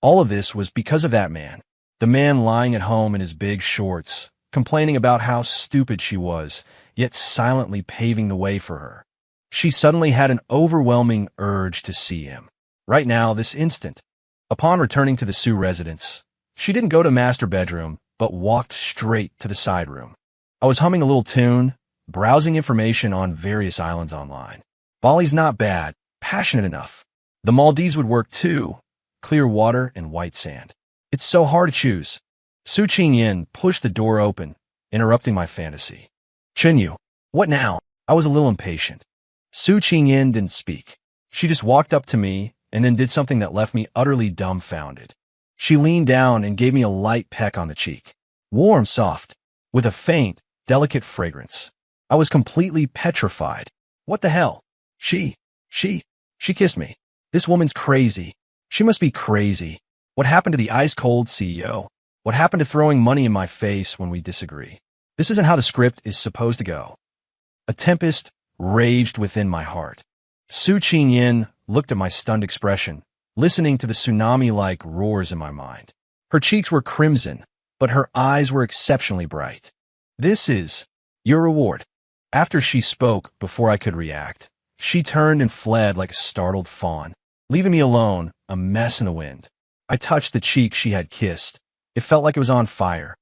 All of this was because of that man, the man lying at home in his big shorts, complaining about how stupid she was, yet silently paving the way for her. She suddenly had an overwhelming urge to see him. Right now, this instant. Upon returning to the Su residence, she didn't go to master bedroom, but walked straight to the side room. I was humming a little tune, browsing information on various islands online. Bali's not bad, passionate enough. The Maldives would work too, clear water and white sand. It's so hard to choose. Su Qingyan pushed the door open, interrupting my fantasy. "Chen Yu, what now?" I was a little impatient. Su Qingyan didn't speak. She just walked up to me and then did something that left me utterly dumbfounded. She leaned down and gave me a light peck on the cheek. Warm, soft, with a faint, delicate fragrance. I was completely petrified. What the hell? She kissed me. This woman's crazy. She must be crazy. What happened to the ice-cold CEO? What happened to throwing money in my face when we disagree? This isn't how the script is supposed to go. A tempest raged within my heart. Su Qingyin looked at my stunned expression, listening to the tsunami-like roars in my mind. Her cheeks were crimson, but her eyes were exceptionally bright. This is your reward. After she spoke, before I could react, she turned and fled like a startled fawn, leaving me alone, a mess in the wind. I touched the cheek she had kissed. It felt like it was on fire.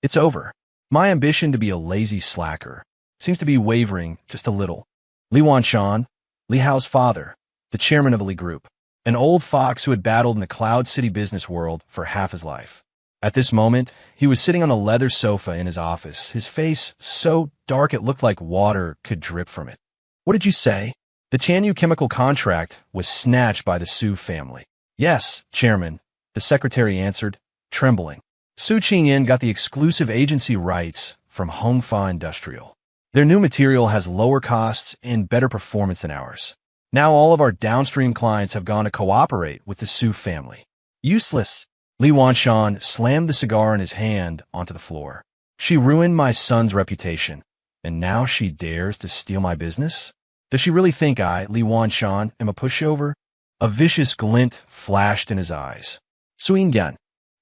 It's over. My ambition to be a lazy slacker seems to be wavering just a little. Li Wanshan, Li Hao's father, the chairman of the Li Group, an old fox who had battled in the Cloud City business world for half his life. At this moment, he was sitting on a leather sofa in his office, his face so dark it looked like water could drip from it. What did you say? The Tianyu chemical contract was snatched by the Su family. Yes, Chairman, the secretary answered, trembling. Su Qingyin got the exclusive agency rights from Hongfa Industrial. Their new material has lower costs and better performance than ours. Now all of our downstream clients have gone to cooperate with the Su family. Useless. Li Wanshan slammed the cigar in his hand onto the floor. She ruined my son's reputation, and now she dares to steal my business? Does she really think I, Li Wanshan, am a pushover? A vicious glint flashed in his eyes. Su Yingyan,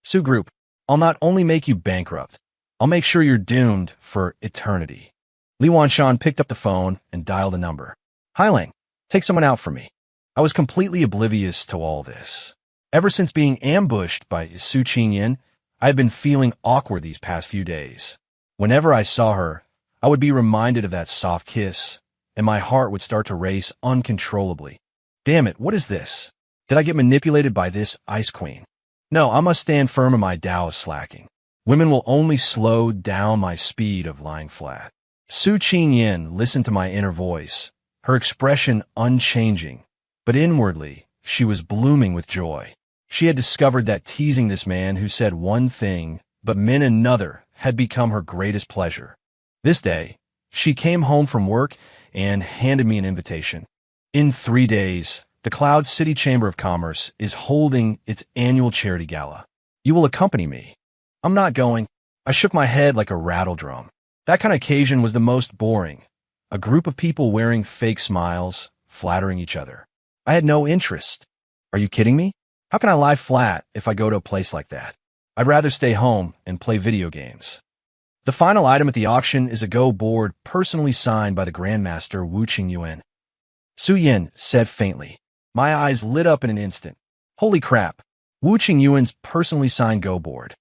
Su Group, I'll not only make you bankrupt, I'll make sure you're doomed for eternity. Li Wanshan picked up the phone and dialed a number. Hailing, take someone out for me. I was completely oblivious to all this. Ever since being ambushed by Su Qingyin, I had been feeling awkward these past few days. Whenever I saw her, I would be reminded of that soft kiss, and my heart would start to race uncontrollably. Damn it, what is this? Did I get manipulated by this Ice Queen? No, I must stand firm in my Tao of slacking. Women will only slow down my speed of lying flat. Su Qingyin listened to my inner voice, her expression unchanging, but inwardly, she was blooming with joy. She had discovered that teasing this man who said one thing but meant another had become her greatest pleasure. This day, she came home from work and handed me an invitation. In 3 days, the Cloud City Chamber of Commerce is holding its annual charity gala. You will accompany me. I'm not going. I shook my head like a rattle drum. That kind of occasion was the most boring. A group of people wearing fake smiles, flattering each other. I had no interest. Are you kidding me? How can I lie flat if I go to a place like that? I'd rather stay home and play video games. The final item at the auction is a Go board personally signed by the Grandmaster Wu Qingyuan. Su Yin said faintly. My eyes lit up in an instant. Holy crap, Wu Qingyuan's personally signed Go board.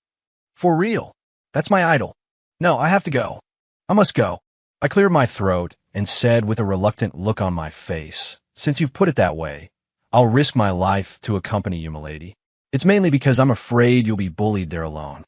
For real? That's my idol. No, I have to go. I must go. I cleared my throat and said with a reluctant look on my face, since you've put it that way, I'll risk my life to accompany you, milady. It's mainly because I'm afraid you'll be bullied there alone.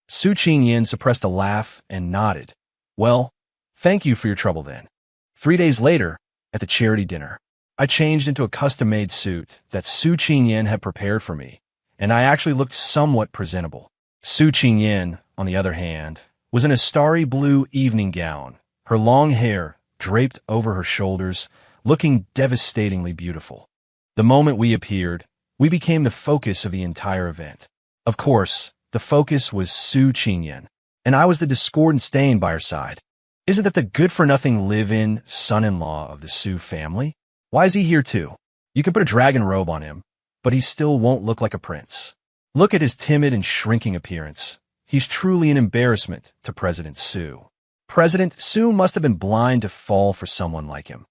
Su Qingyin suppressed a laugh and nodded. Well, thank you for your trouble then. 3 days later, at the charity dinner, I changed into a custom-made suit that Su Qingyin had prepared for me, and I actually looked somewhat presentable. Su Qingyin, on the other hand, was in a starry blue evening gown, her long hair draped over her shoulders, looking devastatingly beautiful. The moment we appeared, we became the focus of the entire event. Of course, the focus was Su Qingyin, and I was the discordant stain by her side. Isn't that the good-for-nothing live-in son-in-law of the Su family? Why is he here too? You can put a dragon robe on him, but he still won't look like a prince. Look at his timid and shrinking appearance. He's truly an embarrassment to President Su. President Su must have been blind to fall for someone like him.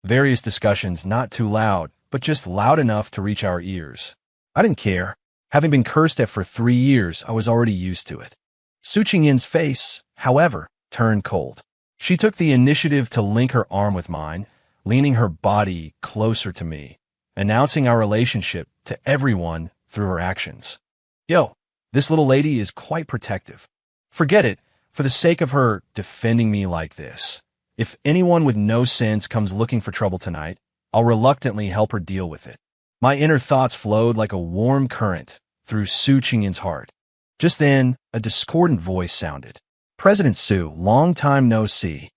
Various discussions, not too loud, but just loud enough to reach our ears. I didn't care. Having been cursed at for 3 years, I was already used to it. Su Qingyin's face, however, turned cold. She took the initiative to link her arm with mine, leaning her body closer to me, announcing our relationship to everyone through her actions. Yo, this little lady is quite protective. Forget it, for the sake of her defending me like this. If anyone with no sense comes looking for trouble tonight, I'll reluctantly help her deal with it. My inner thoughts flowed like a warm current through Su Qingyin's heart. Just then, a discordant voice sounded. President Su, long time no see.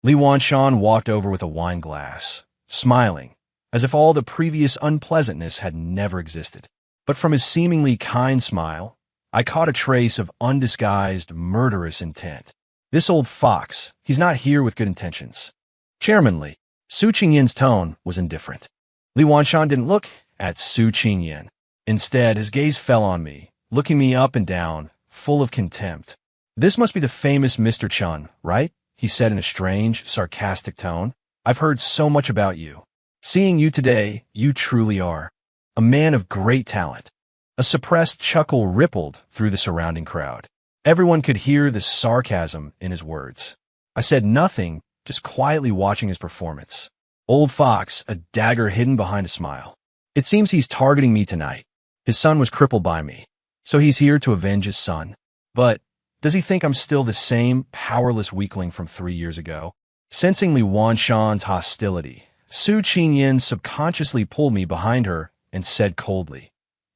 Li Wanshan walked over with a wine glass, smiling, as if all the previous unpleasantness had never existed. But from his seemingly kind smile, I caught a trace of undisguised, murderous intent. This old fox, he's not here with good intentions. Chairman Li. Su Qingyin's tone was indifferent. Li Wanshan didn't look at Su Qingyin. Instead, his gaze fell on me, looking me up and down, full of contempt. This must be the famous Mr. Chun, right? He said in a strange, sarcastic tone. I've heard so much about you. Seeing you today, you truly are a man of great talent. A suppressed chuckle rippled through the surrounding crowd. Everyone could hear the sarcasm in his words. I said nothing, just quietly watching his performance. Old Fox, a dagger hidden behind a smile. It seems he's targeting me tonight. His son was crippled by me, so he's here to avenge his son. But does he think I'm still the same powerless weakling from 3 years ago? Sensing Li Wanshan's hostility, Su Qingyin subconsciously pulled me behind her and said coldly,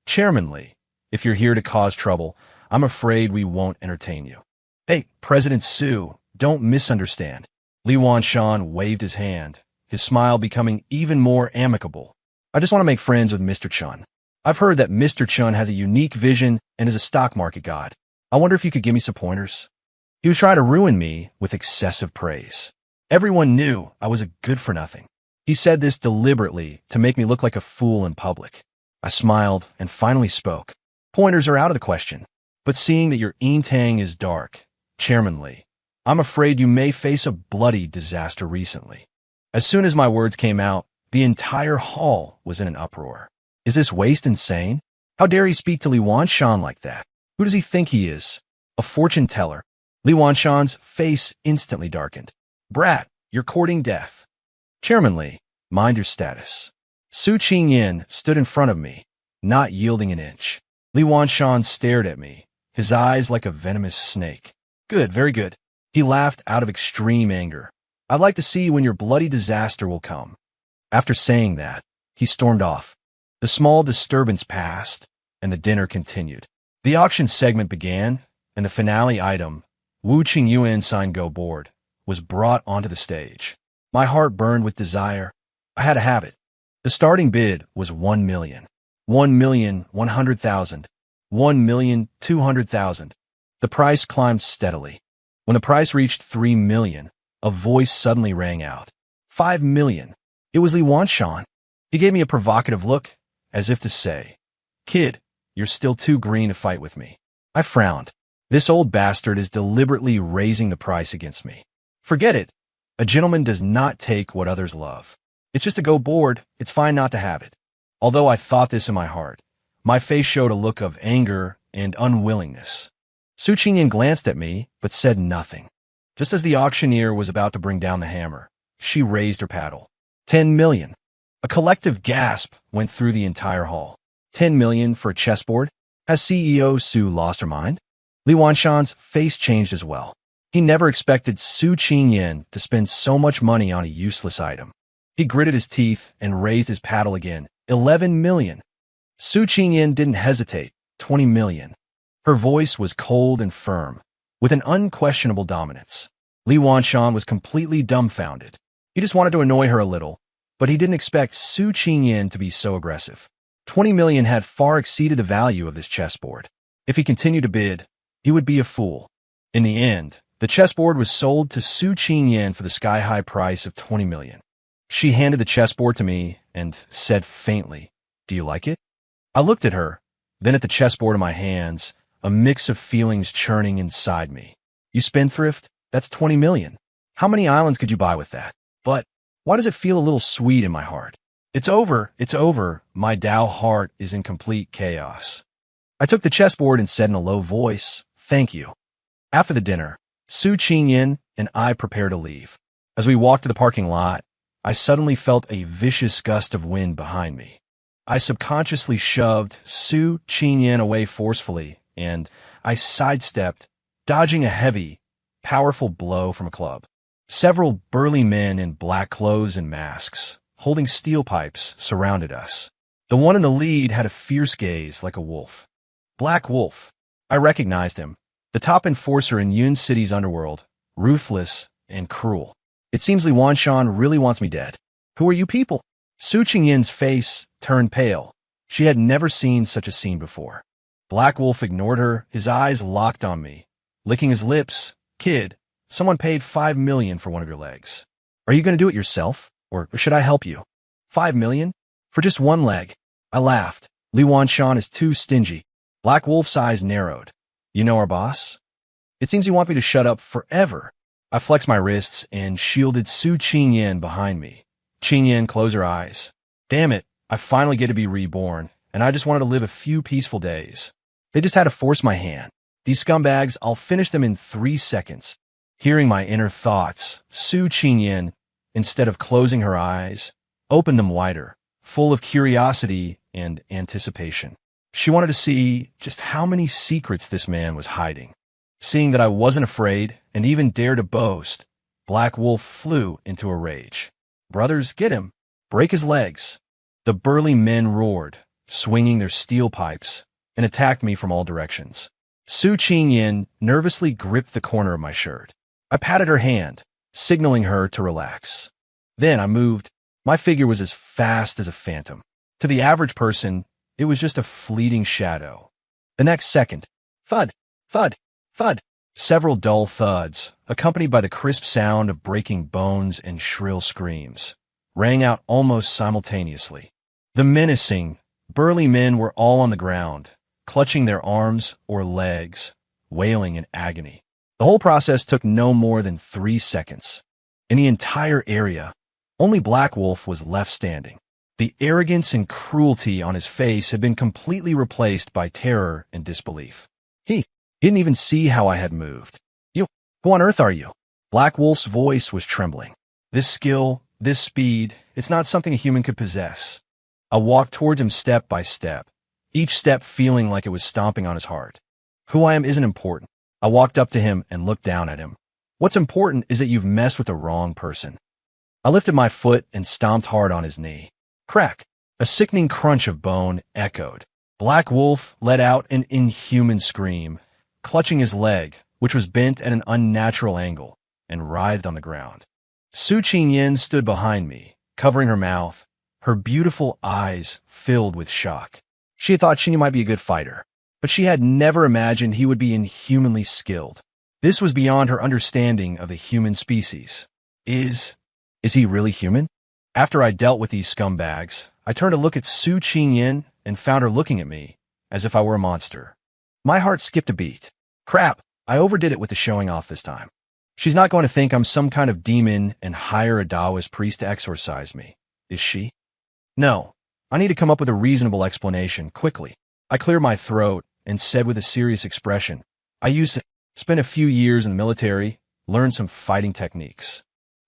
Chairman Li, if you're here to cause trouble, I'm afraid we won't entertain you. Hey, President Su, don't misunderstand. Li Wanshan waved his hand, his smile becoming even more amicable. I just want to make friends with Mr. Chun. I've heard that Mr. Chun has a unique vision and is a stock market god. I wonder if you could give me some pointers. He was trying to ruin me with excessive praise. Everyone knew I was a good-for-nothing. He said this deliberately to make me look like a fool in public. I smiled and finally spoke. Pointers are out of the question. But seeing that your yin-tang is dark, Chairman Li, I'm afraid you may face a bloody disaster recently. As soon as my words came out, the entire hall was in an uproar. Is this waste insane? How dare he speak to Li Wanshan like that? Who does he think he is? A fortune teller. Li Wanshan's face instantly darkened. Brat, you're courting death. Chairman Li, mind your status. Su Qingyin stood in front of me, not yielding an inch. Li Wanshan stared at me, his eyes like a venomous snake. Good, very good. He laughed out of extreme anger. I'd like to see when your bloody disaster will come. After saying that, he stormed off. The small disturbance passed, and the dinner continued. The auction segment began, and the finale item, Wu Qingyuan sign go board, was brought onto the stage. My heart burned with desire. I had to have it. The starting bid was 1 million. 1,100,000. 1,200,000. The price climbed steadily. When the price reached 3 million, a voice suddenly rang out. 5 million. It was Li Wanshan. He gave me a provocative look, as if to say, Kid, you're still too green to fight with me. I frowned. This old bastard is deliberately raising the price against me. Forget it. A gentleman does not take what others love. It's just a go board. It's fine not to have it. Although I thought this in my heart, my face showed a look of anger and unwillingness. Su Qingyin glanced at me, but said nothing. Just as the auctioneer was about to bring down the hammer, she raised her paddle. 10 million. A collective gasp went through the entire hall. 10 million for a chessboard? Has CEO Su lost her mind? Li Wanshan's face changed as well. He never expected Su Qingyin to spend so much money on a useless item. He gritted his teeth and raised his paddle again. 11 million. Su Qingyin didn't hesitate. 20 million. Her voice was cold and firm, with an unquestionable dominance. Li Wanshan was completely dumbfounded. He just wanted to annoy her a little, but he didn't expect Su Qingyin to be so aggressive. 20 million had far exceeded the value of this chessboard. If he continued to bid, he would be a fool. In the end, the chessboard was sold to Su Qingyin for the sky-high price of 20 million. She handed the chessboard to me and said faintly, Do you like it? I looked at her, then at the chessboard in my hands, a mix of feelings churning inside me. You spendthrift? That's 20 million. How many islands could you buy with that? But why does it feel a little sweet in my heart? It's over. It's over. My Tao heart is in complete chaos. I took the chessboard and said in a low voice, Thank you. After the dinner, Su Qingyin and I prepared to leave. As we walked to the parking lot, I suddenly felt a vicious gust of wind behind me. I subconsciously shoved Su Qingyin away forcefully, and I sidestepped, dodging a heavy, powerful blow from a club. Several burly men in black clothes and masks, holding steel pipes, surrounded us. The one in the lead had a fierce gaze like a wolf. Black Wolf. I recognized him. The top enforcer in Yun City's underworld, ruthless and cruel. It seems Li Wanshan really wants me dead. Who are you people? Su Qingyin's face turned pale. She had never seen such a scene before. Black Wolf ignored her, his eyes locked on me. Licking his lips, Kid, Someone paid 5 million for one of your legs. Are you going to do it yourself, or should I help you? 5 million? For just one leg? I laughed. Li Wanshan is too stingy. Black Wolf's eyes narrowed. You know our boss? It seems you want me to shut up forever. I flexed my wrists and shielded Su Qingyan behind me. Qingyan closed her eyes. Damn it, I finally get to be reborn, and I just wanted to live a few peaceful days. They just had to force my hand. These scumbags, I'll finish them in 3 seconds. Hearing my inner thoughts, Su Qingyan, instead of closing her eyes, opened them wider, full of curiosity and anticipation. She wanted to see just how many secrets this man was hiding. Seeing that I wasn't afraid and even dared to boast, Black Wolf flew into a rage. Brothers, get him! Break his legs! The burly men roared, swinging their steel pipes, and attacked me from all directions. Su Qingyan nervously gripped the corner of my shirt. I patted her hand, signaling her to relax. Then I moved. My figure was as fast as a phantom. To the average person, it was just a fleeting shadow. The next second, thud, thud, thud. Several dull thuds, accompanied by the crisp sound of breaking bones and shrill screams, rang out almost simultaneously. The menacing, burly men were all on the ground, clutching their arms or legs, wailing in agony. The whole process took no more than 3 seconds. In the entire area, only Black Wolf was left standing. The arrogance and cruelty on his face had been completely replaced by terror and disbelief. He didn't even see how I had moved. You, who on earth are you? Black Wolf's voice was trembling. This skill, this speed, it's not something a human could possess. I walked towards him step by step, each step feeling like it was stomping on his heart. Who I am isn't important. I walked up to him and looked down at him. What's important is that you've messed with the wrong person. I lifted my foot and stomped hard on his knee. Crack! A sickening crunch of bone echoed. Black Wolf let out an inhuman scream, clutching his leg, which was bent at an unnatural angle, and writhed on the ground. Su Qingyan stood behind me, covering her mouth, her beautiful eyes filled with shock. She had thought Xinyu might be a good fighter, but she had never imagined he would be inhumanly skilled. This was beyond her understanding of the human species. Is he really human? After I dealt with these scumbags, I turned to look at Su Qingyan and found her looking at me as if I were a monster. My heart skipped a beat. Crap, I overdid it with the showing off this time. She's not going to think I'm some kind of demon and hire a Taoist priest to exorcise me, is she? No, I need to come up with a reasonable explanation quickly. I cleared my throat and said with a serious expression, I used to spend a few years in the military, learn some fighting techniques.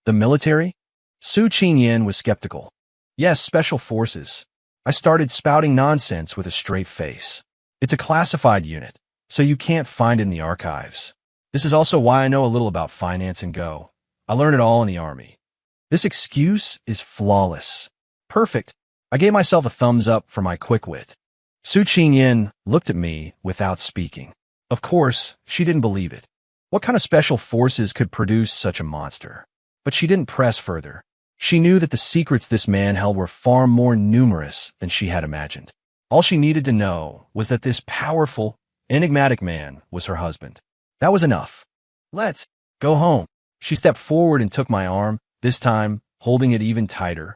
The military? Su Qingyan was skeptical. Yes, special forces. I started spouting nonsense with a straight face. It's a classified unit, so you can't find it in the archives. This is also why I know a little about finance and Go. I learned it all in the army. This excuse is flawless. Perfect. I gave myself a thumbs up for my quick wit. Su Qingyan looked at me without speaking. Of course, she didn't believe it. What kind of special forces could produce such a monster? But she didn't press further. She knew that the secrets this man held were far more numerous than she had imagined. All she needed to know was that this powerful, enigmatic man was her husband. That was enough. Let's go home. She stepped forward and took my arm, this time holding it even tighter.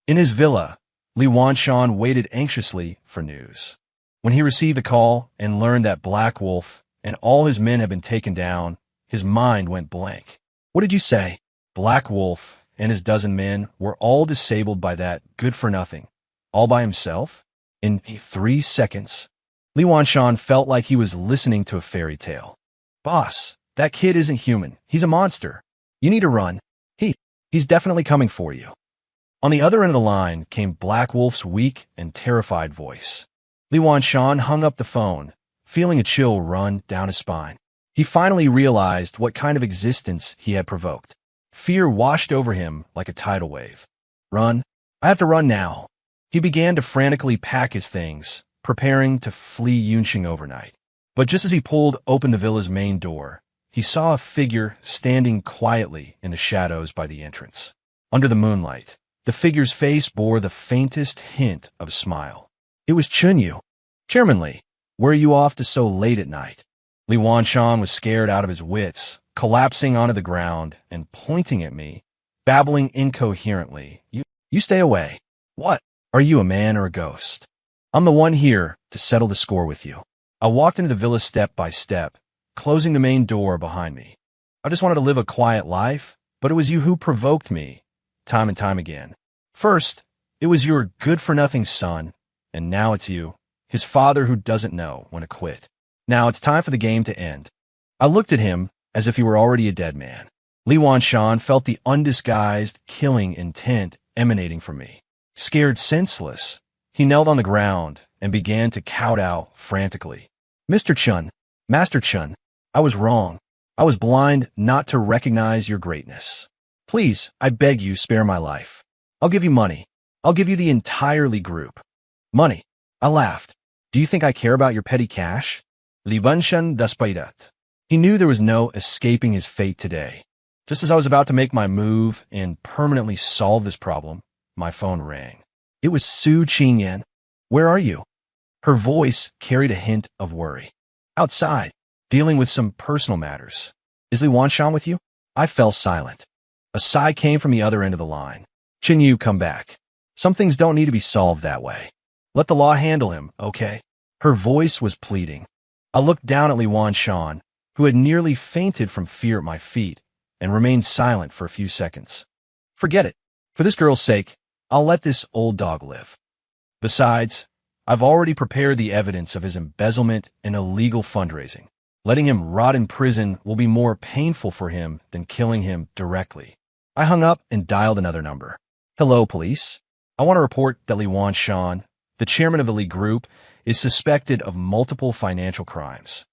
In his villa, Li Wanshan waited anxiously for news. When he received the call and learned that Black Wolf and all his men had been taken down, his mind went blank. What did you say? Black Wolf and his dozen men were all disabled by that good-for-nothing, all by himself? In 3 seconds, Li Wanshan felt like he was listening to a fairy tale. Boss, that kid isn't human. He's a monster. You need to run. He's definitely coming for you. On the other end of the line came Black Wolf's weak and terrified voice. Li Wanshan hung up the phone, feeling a chill run down his spine. He finally realized what kind of existence he had provoked. Fear washed over him like a tidal wave. Run. I have to run now. He began to frantically pack his things, preparing to flee Yunqing overnight. But just as he pulled open the villa's main door, he saw a figure standing quietly in the shadows by the entrance. Under the moonlight, the figure's face bore the faintest hint of a smile. It was Chunyu. Chairman Li, where are you off to so late at night? Li Wanshan was scared out of his wits, collapsing onto the ground and pointing at me, babbling incoherently. You stay away. What? Are you a man or a ghost? I'm the one here to settle the score with you. I walked into the villa step by step, closing the main door behind me. I just wanted to live a quiet life, but it was you who provoked me, time and time again. First, it was your good-for-nothing son, and now it's you, his father who doesn't know when to quit. Now it's time for the game to end. I looked at him as if he were already a dead man. Li Wanshan felt the undisguised, killing intent emanating from me. Scared senseless, he knelt on the ground and began to kowtow frantically. Mr. Chun, Master Chun, I was wrong. I was blind not to recognize your greatness. Please, I beg you, spare my life. I'll give you money. I'll give you the entire Li group. Money. I laughed. Do you think I care about your petty cash? Li Wanshan despairat. He knew there was no escaping his fate today. Just as I was about to make my move and permanently solve this problem, my phone rang. It was Su Qingyan. Where are you? Her voice carried a hint of worry. Outside, dealing with some personal matters. Is Li Wanshan with you? I fell silent. A sigh came from the other end of the line. Qinyu, come back. Some things don't need to be solved that way. Let the law handle him, okay? Her voice was pleading. I looked down at Li Wanshan, who had nearly fainted from fear at my feet, and remained silent for a few seconds. Forget it. For this girl's sake, I'll let this old dog live. Besides, I've already prepared the evidence of his embezzlement and illegal fundraising. Letting him rot in prison will be more painful for him than killing him directly. I hung up and dialed another number. Hello, police. I want to report that Li Wanshan, the chairman of the Li Group, is suspected of multiple financial crimes.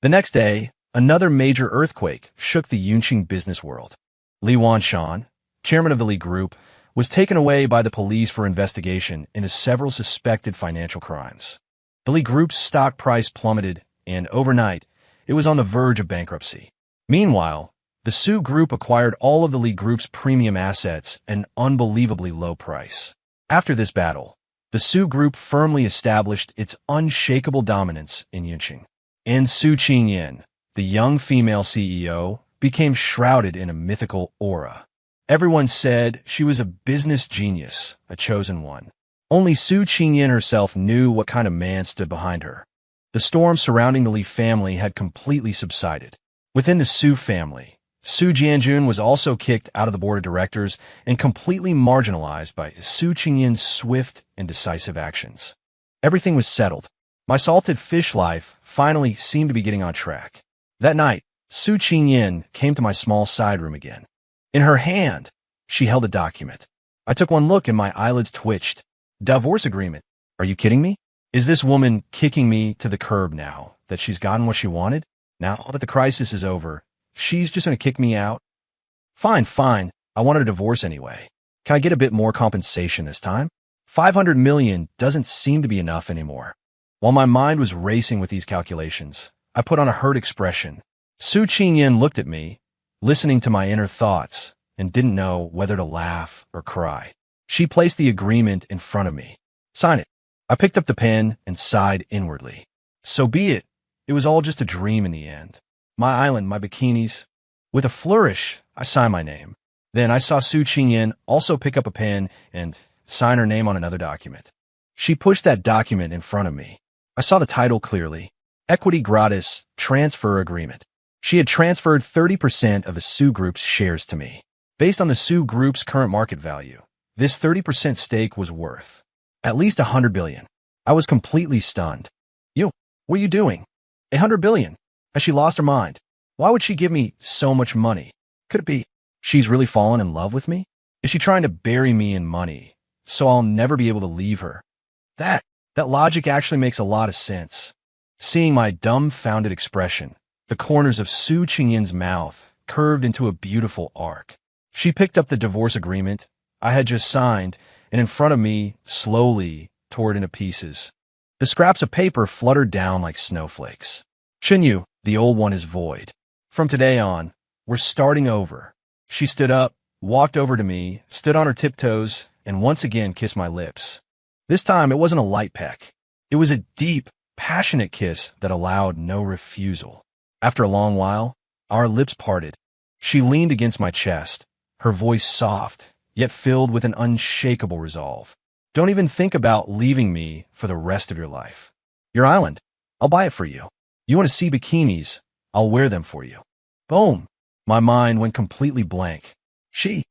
The next day, another major earthquake shook the Yunqing business world. Li Wanshan, chairman of the Li Group, was taken away by the police for investigation into several suspected financial crimes. The Li Group's stock price plummeted, and overnight, it was on the verge of bankruptcy. Meanwhile, the Su Group acquired all of the Li Group's premium assets at an unbelievably low price. After this battle, the Su Group firmly established its unshakable dominance in Yunqing. And Su Qingyan, the young female CEO, became shrouded in a mythical aura. Everyone said she was a business genius, a chosen one. Only Su Qingyan herself knew what kind of man stood behind her. The storm surrounding the Li family had completely subsided. Within the Su family, Su Jianjun was also kicked out of the board of directors and completely marginalized by Su Qingyan's swift and decisive actions. Everything was settled. My salted fish life finally seemed to be getting on track. That night, Su Qingyan came to my small side room again. In her hand, she held a document. I took one look and my eyelids twitched. Divorce agreement. Are you kidding me? Is this woman kicking me to the curb now that she's gotten what she wanted? Now that the crisis is over, she's just going to kick me out? Fine. I wanted a divorce anyway. Can I get a bit more compensation this time? 500 million doesn't seem to be enough anymore. While my mind was racing with these calculations, I put on a hurt expression. Su Qingyan looked at me, listening to my inner thoughts, and didn't know whether to laugh or cry. She placed the agreement in front of me. Sign it. I picked up the pen and sighed inwardly. So be it. It was all just a dream in the end. My island, my bikinis. With a flourish, I signed my name. Then I saw Su Qingyan also pick up a pen and sign her name on another document. She pushed that document in front of me. I saw the title clearly. Equity Gratis Transfer Agreement. She had transferred 30% of the Su Group's shares to me. Based on the Su Group's current market value, this 30% stake was worth at least 100 billion. I was completely stunned. What are you doing? 100 billion? Has she lost her mind? Why would she give me so much money? Could it be she's really fallen in love with me? Is she trying to bury me in money so I'll never be able to leave her? That logic actually makes a lot of sense. Seeing my dumbfounded expression, the corners of Su Qingyan's mouth curved into a beautiful arc. She picked up the divorce agreement I had just signed and in front of me slowly tore it into pieces. The scraps of paper fluttered down like snowflakes. Qinyu, the old one is void. From today on, we're starting over. She stood up, walked over to me, stood on her tiptoes, and once again kissed my lips. This time it wasn't a light peck. It was a deep, passionate kiss that allowed no refusal. After a long while, Our lips parted. She leaned against my chest, her voice soft, yet filled with an unshakable resolve. Don't even think about leaving me for the rest of your life. Your island. I'll buy it for you. You want to see bikinis? I'll wear them for you. Boom. My mind went completely blank. She.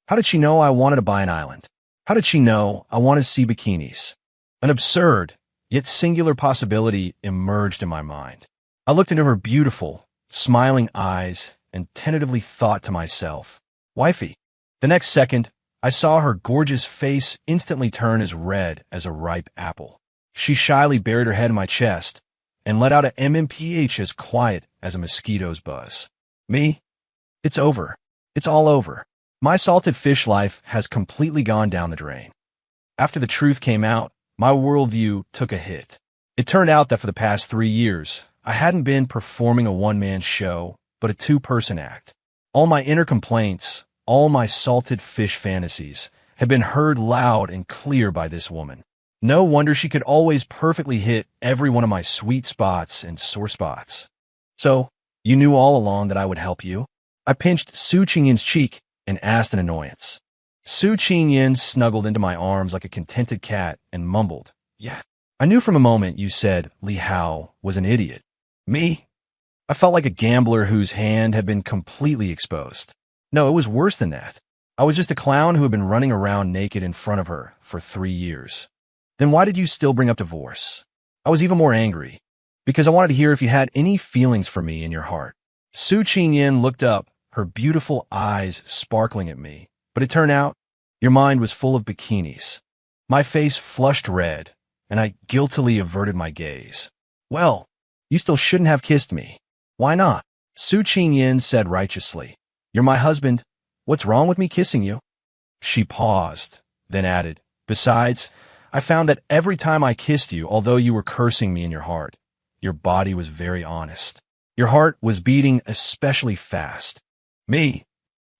How did she know I wanted to buy an island? How did she know I wanted to see bikinis? An absurd, yet singular possibility emerged in my mind. I looked into her beautiful, smiling eyes and tentatively thought to myself, wifey. The next second, I saw her gorgeous face instantly turn as red as a ripe apple. She shyly buried her head in my chest and let out an MMPH as quiet as a mosquito's buzz. Me? It's over. It's all over. My salted fish life has completely gone down the drain. After the truth came out, my worldview took a hit. It turned out that for the past 3 years, I hadn't been performing a one-man show, but a two-person act. All my inner complaints, all my salted fish fantasies, had been heard loud and clear by this woman. No wonder she could always perfectly hit every one of my sweet spots and sore spots. So, you knew all along that I would help you? I pinched Su Qingyin's cheek and asked in annoyance. Su Qingyin snuggled into my arms like a contented cat and mumbled, yeah. I knew from a moment you said Li Hao was an idiot. Me? I felt like a gambler whose hand had been completely exposed. No, it was worse than that. I was just a clown who had been running around naked in front of her for 3 years. Then why did you still bring up divorce? I was even more angry, because I wanted to hear if you had any feelings for me in your heart. Su Qingyin looked up, her beautiful eyes sparkling at me, but it turned out your mind was full of bikinis. My face flushed red, and I guiltily averted my gaze. Well, you still shouldn't have kissed me. Why not? Su Qingyin said righteously. You're my husband. What's wrong with me kissing you? She paused, then added, besides, I found that every time I kissed you, although you were cursing me in your heart, your body was very honest. Your heart was beating especially fast. Me?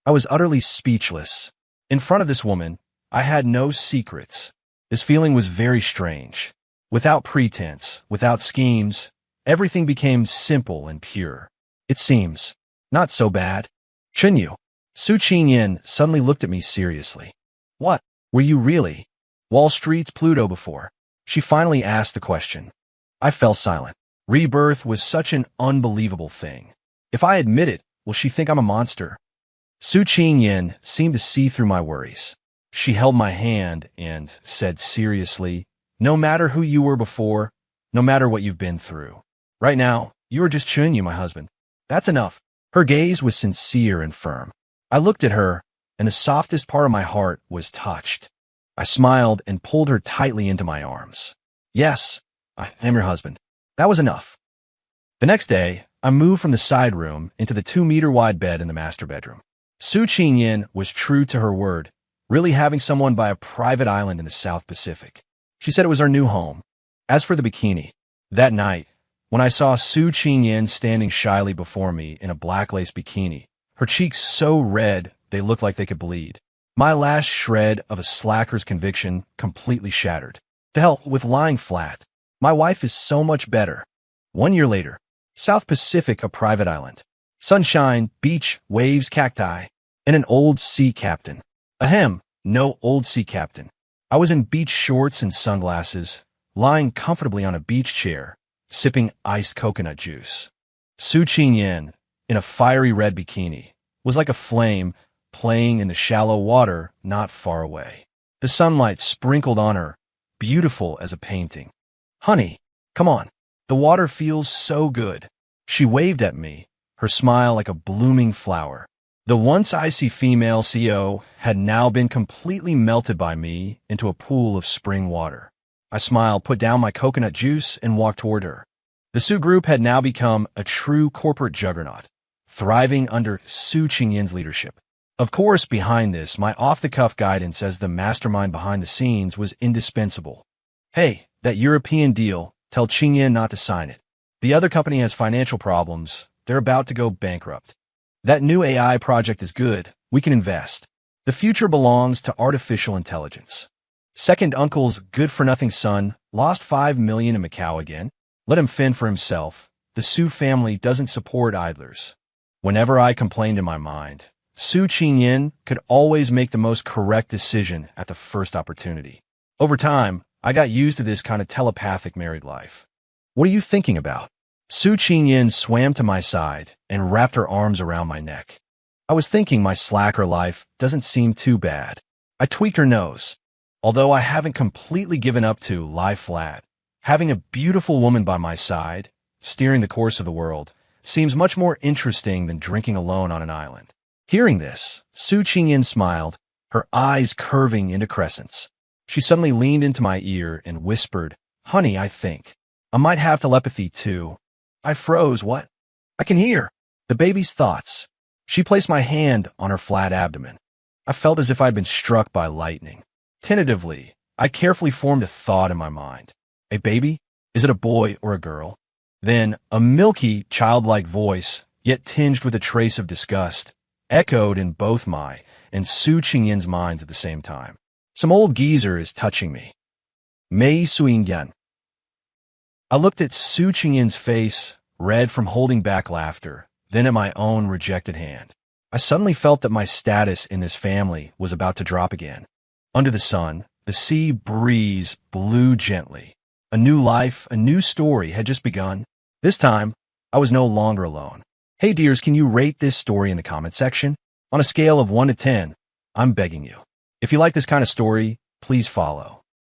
I was utterly speechless. In front of this woman, I had no secrets. This feeling was very strange. Without pretense, without schemes, everything became simple and pure. It seems not so bad. Chinyu. Su Qingyin suddenly looked at me seriously. What? Were you really Wall Street's Pluto before? She finally asked the question. I fell silent. Rebirth was such an unbelievable thing. If I admit it, will she think I'm a monster? Su Qingyin seemed to see through my worries. She held my hand and said seriously, no matter who you were before, no matter what you've been through, right now, you are just Chinyu, my husband. That's enough. Her gaze was sincere and firm. I looked at her, and the softest part of my heart was touched. I smiled and pulled her tightly into my arms. Yes, I am your husband. That was enough. The next day, I moved from the side room into the 2-meter-wide bed in the master bedroom. Su Qingyin was true to her word, really having someone buy a private island in the South Pacific. She said it was our new home. As for the bikini, that night, when I saw Su Qingyin standing shyly before me in a black lace bikini, her cheeks so red they looked like they could bleed, my last shred of a slacker's conviction completely shattered. To hell with lying flat. My wife is so much better. 1 year later, South Pacific, a private island. Sunshine, beach, waves, cacti, and an old sea captain. Ahem, no old sea captain. I was in beach shorts and sunglasses, lying comfortably on a beach chair, sipping iced coconut juice. Su Qingyin, in a fiery red bikini, was like a flame playing in the shallow water not far away. The sunlight sprinkled on her, beautiful as a painting. Honey, come on. The water feels so good. She waved at me, her smile like a blooming flower. The once icy female CO had now been completely melted by me into a pool of spring water. I smiled, put down my coconut juice, and walked toward her. The Su Group had now become a true corporate juggernaut, thriving under Su Qingyin's leadership. Of course, behind this, my off-the-cuff guidance as the mastermind behind the scenes was indispensable. Hey, that European deal, tell Qingyin not to sign it. The other company has financial problems. They're about to go bankrupt. That new AI project is good. We can invest. The future belongs to artificial intelligence. Second uncle's good-for-nothing son lost $5 million in Macau again. Let him fend for himself. the Su family doesn't support idlers. Whenever I complained in my mind, Su Qingyin could always make the most correct decision at the first opportunity. Over time, I got used to this kind of telepathic married life. What are you thinking about? Su Qingyin swam to my side and wrapped her arms around my neck. I was thinking my slacker life doesn't seem too bad. I tweaked her nose. Although I haven't completely given up to lie flat, having a beautiful woman by my side, steering the course of the world, seems much more interesting than drinking alone on an island. Hearing this, Su Qingyin smiled, her eyes curving into crescents. She suddenly leaned into my ear and whispered, "Honey, I think I might have telepathy too." I froze. What? I can hear the baby's thoughts. She placed my hand on her flat abdomen. I felt as if I'd been struck by lightning. Tentatively, I carefully formed a thought in my mind. A baby? Is it a boy or a girl? Then, a milky, childlike voice, yet tinged with a trace of disgust, echoed in both my and Su Qingyin's minds at the same time. Some old geezer is touching me. Mei Suingyan. I looked at Su Qingyin's face, red from holding back laughter, then at my own rejected hand. I suddenly felt that my status in this family was about to drop again. Under the sun, the sea breeze blew gently. A new life, a new story had just begun. This time, I was no longer alone. Hey dears, can you rate this story in the comment section? On a scale of 1 to 10, I'm begging you. If you like this kind of story, please follow.